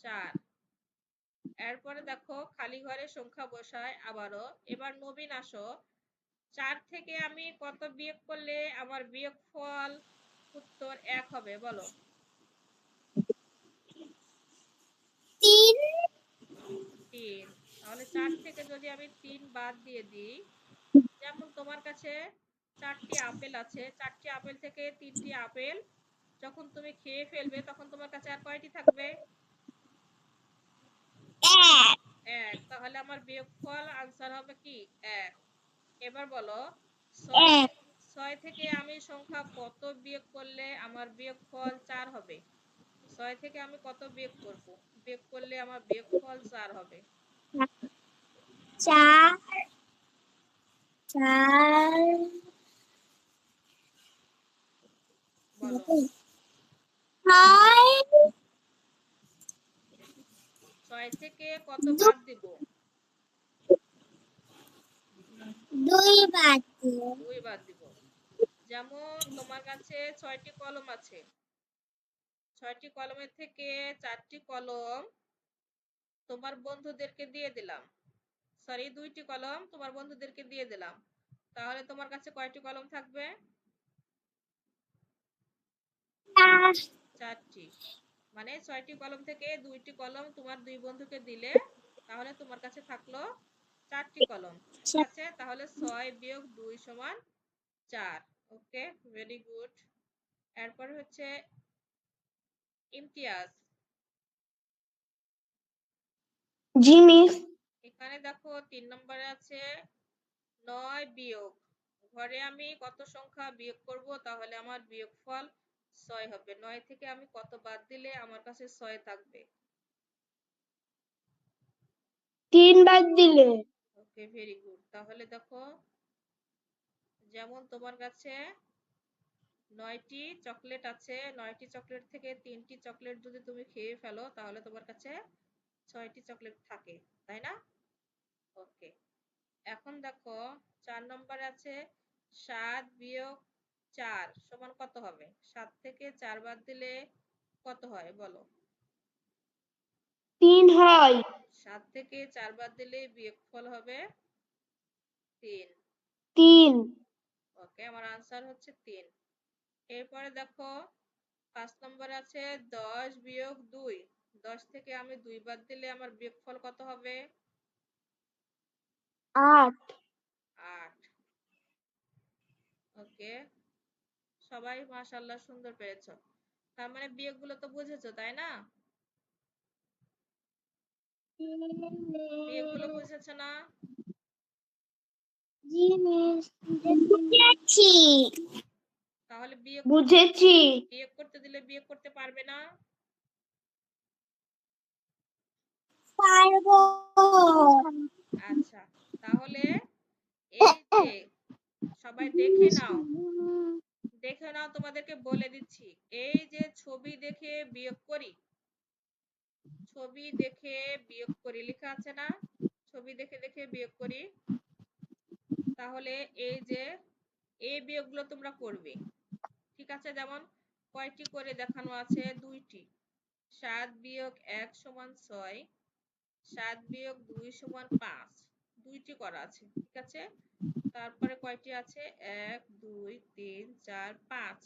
4। এরপরে দেখো খালি ঘরে সংখ্যা বসায় আবারও। এবার নবীন আসো, 4 থেকে আমি কত বিয়োগ করলে আমার বিয়োগফল উত্তর 1 হবে বলো? 3। 3। তাহলে 4 থেকে যদি আমি 3 বাদ দিয়ে দিই, যেমন তোমার কাছে 4টি আপেল আছে, 4টি আপেল থেকে 3টি আপেল যখন তুমি খেয়ে ফেলবে তখন তোমার কাছে আর কয়টি থাকবে? 1। তাহলে আমার বিয়োগফল আনসার হবে কি? 1। এবার বলো 6 থেকে আমি সংখ্যা কত বিয়োগ করলে আমার বিয়োগফল 4 হবে? 6 থেকে আমি কত বিয়োগ করব? বিয়োগ করলে আমার বিয়োগফল 4 হবে? 4। 4। বলো। 6 থেকে কত বাদ দিব? 2 বাদ 2 বাদ দিব। যেমন তোমার কাছে 6টি কলম আছে, 6টি কলমের থেকে 4টি কলম তোমার বন্ধুদেরকে দিয়ে দিলাম, সরি 2টি কলম তোমার বন্ধুদেরকে দিয়ে দিলাম, তাহলে তোমার কাছে কয়টি কলম থাকবে? 4টি। মানে 6টি কলম থেকে 2টি কলম তোমার 2 বন্ধুকে দিলে তাহলে তোমার কাছে থাকলো 4টি কলম। ঠিক আছে, তাহলে 6 বিয়োগ 2 সমান 4। ওকে, ভেরি গুড। এরপর হচ্ছে ইমতিয়াজ। জি মিস। এখানে দেখো 3 নম্বরে আছে 9 বিয়োগ, ঘরে আমি কত সংখ্যা বিয়োগ করব তাহলে আমার বিয়োগফল 6 হবে? 9 থেকে আমি কত বাদ দিলে আমার কাছে 6 থাকবে? 3 বাদ দিলে। ওকে, ভেরি গুড। তাহলে দেখো, যেমন তোমার কাছে 9টি চকলেট আছে, 9টি চকলেট থেকে 3টি চকলেট যদি তুমি খেয়ে ফেলো তাহলে তোমার কাছে 6টি চকলেট থাকে, তাই না? ওকে, এখন দেখো 4 নম্বরে আছে 7 বিয়োগ 4 সমান কত হবে? 7 থেকে 4 বাদ দিলে কত হয় বলো? 3 হয়। 7 থেকে 4 বাদ দিলে বিয়োগফল হবে 3। 3। ওকে, আমার আনসার হচ্ছে 3। এরপরে দেখো 5 নম্বরে আছে 10 বিয়োগ 2, 10 থেকে আমি 2 বাদ দিলে আমার বিয়োগফল কত হবে? 8। 8। ওকে, সবাই মাশাআল্লাহ সুন্দর পেরেছো। তার মানে বিয়োগগুলো তো বুঝেছো, তাই না? বিয়োগগুলো বুঝেছো না? জি মিস, বুঝেছি। তাহলে বুঝেছি। বিয়োগ করতে দিলে বিয়োগ করতে পারবে না? পারবো। আচ্ছা, তাহলে এই যে সবাই দেখে নাও, দেখে নাও, তোমাদেরকে বলে দিচ্ছি। এই যে ছবি দেখে বিয়োগ করি, ছবি দেখে বিয়োগ করি লেখা আছে না? ছবি দেখে দেখে বিয়োগ করি। তাহলে এই যে এই বিয়োগগুলো তোমরা করবে। ঠিক আছে, যেমন কয়টি করে দেখানো আছে? 2টি। 7 বিয়োগ 1 সমান 6, 7 বিয়োগ 2 সমান 5, 2টি করা আছে। ঠিক আছে, তারপরে কয়টি আছে? 1 2 3 4 5।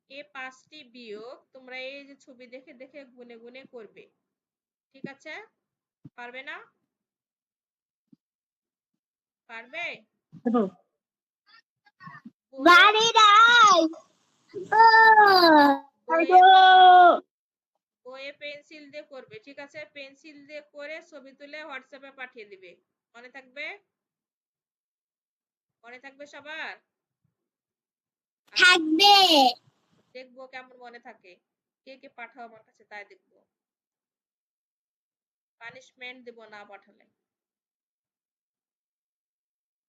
এই 5টি বিয়োগ তোমরা এই যে ছবি দেখে দেখে গুনে গুনে করবে। ঠিক আছে, পারবে না? পারবে? বইয়ে বাড়ি নাই। বইয়ে বইয়ে পেন্সিল দিয়ে করবে। ঠিক আছে, পেন্সিল দিয়ে করে ছবি তুলে হোয়াটসঅ্যাপে পাঠিয়ে দিবে। মনে থাকবে? মনে থাকবে সবার? আচ্ছা, থাকবে। দেখবো কেমন মনে থাকে। কে কে পাঠাও আমার কাছে তাই দেখবো। পানিশমেন্ট দেব না পাঠালে।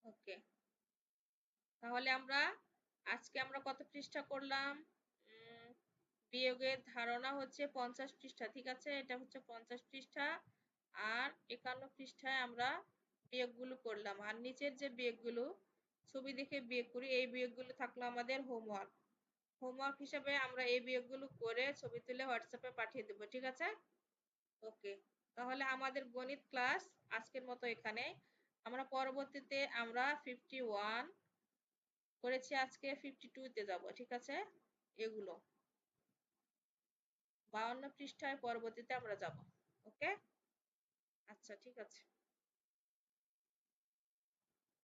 ওকে, তাহলে আজকে আমরা কত পৃষ্ঠা করলাম? বিয়োগের ধারণা হচ্ছে 50 পৃষ্ঠা। ঠিক আছে, এটা হচ্ছে 50 পৃষ্ঠা। আর 51 পৃষ্ঠায় আমরা বিয়োগগুলো করলাম। আর নিচের যে বিয়োগগুলো ছবি দেখে বিয়োগ করি, এই বিয়োগগুলো থাকলো আমাদের হোমওয়ার্ক। হোমওয়ার্ক হিসেবে আমরা এই বিয়োগগুলো করে ছবি তুলে হোয়াটসঅ্যাপে পাঠিয়ে দেবো। ঠিক আছে, ওকে। তাহলে আমাদের গণিত ক্লাস আজকের মতো এখানে। আমরা পরবর্তীতে 51 করেছি, আজকে 52 তে যাব। ঠিক আছে, এগুলো 52 পৃষ্ঠায় পরবর্তীতে আমরা যাব। ওকে, আচ্ছা, ঠিক আছে।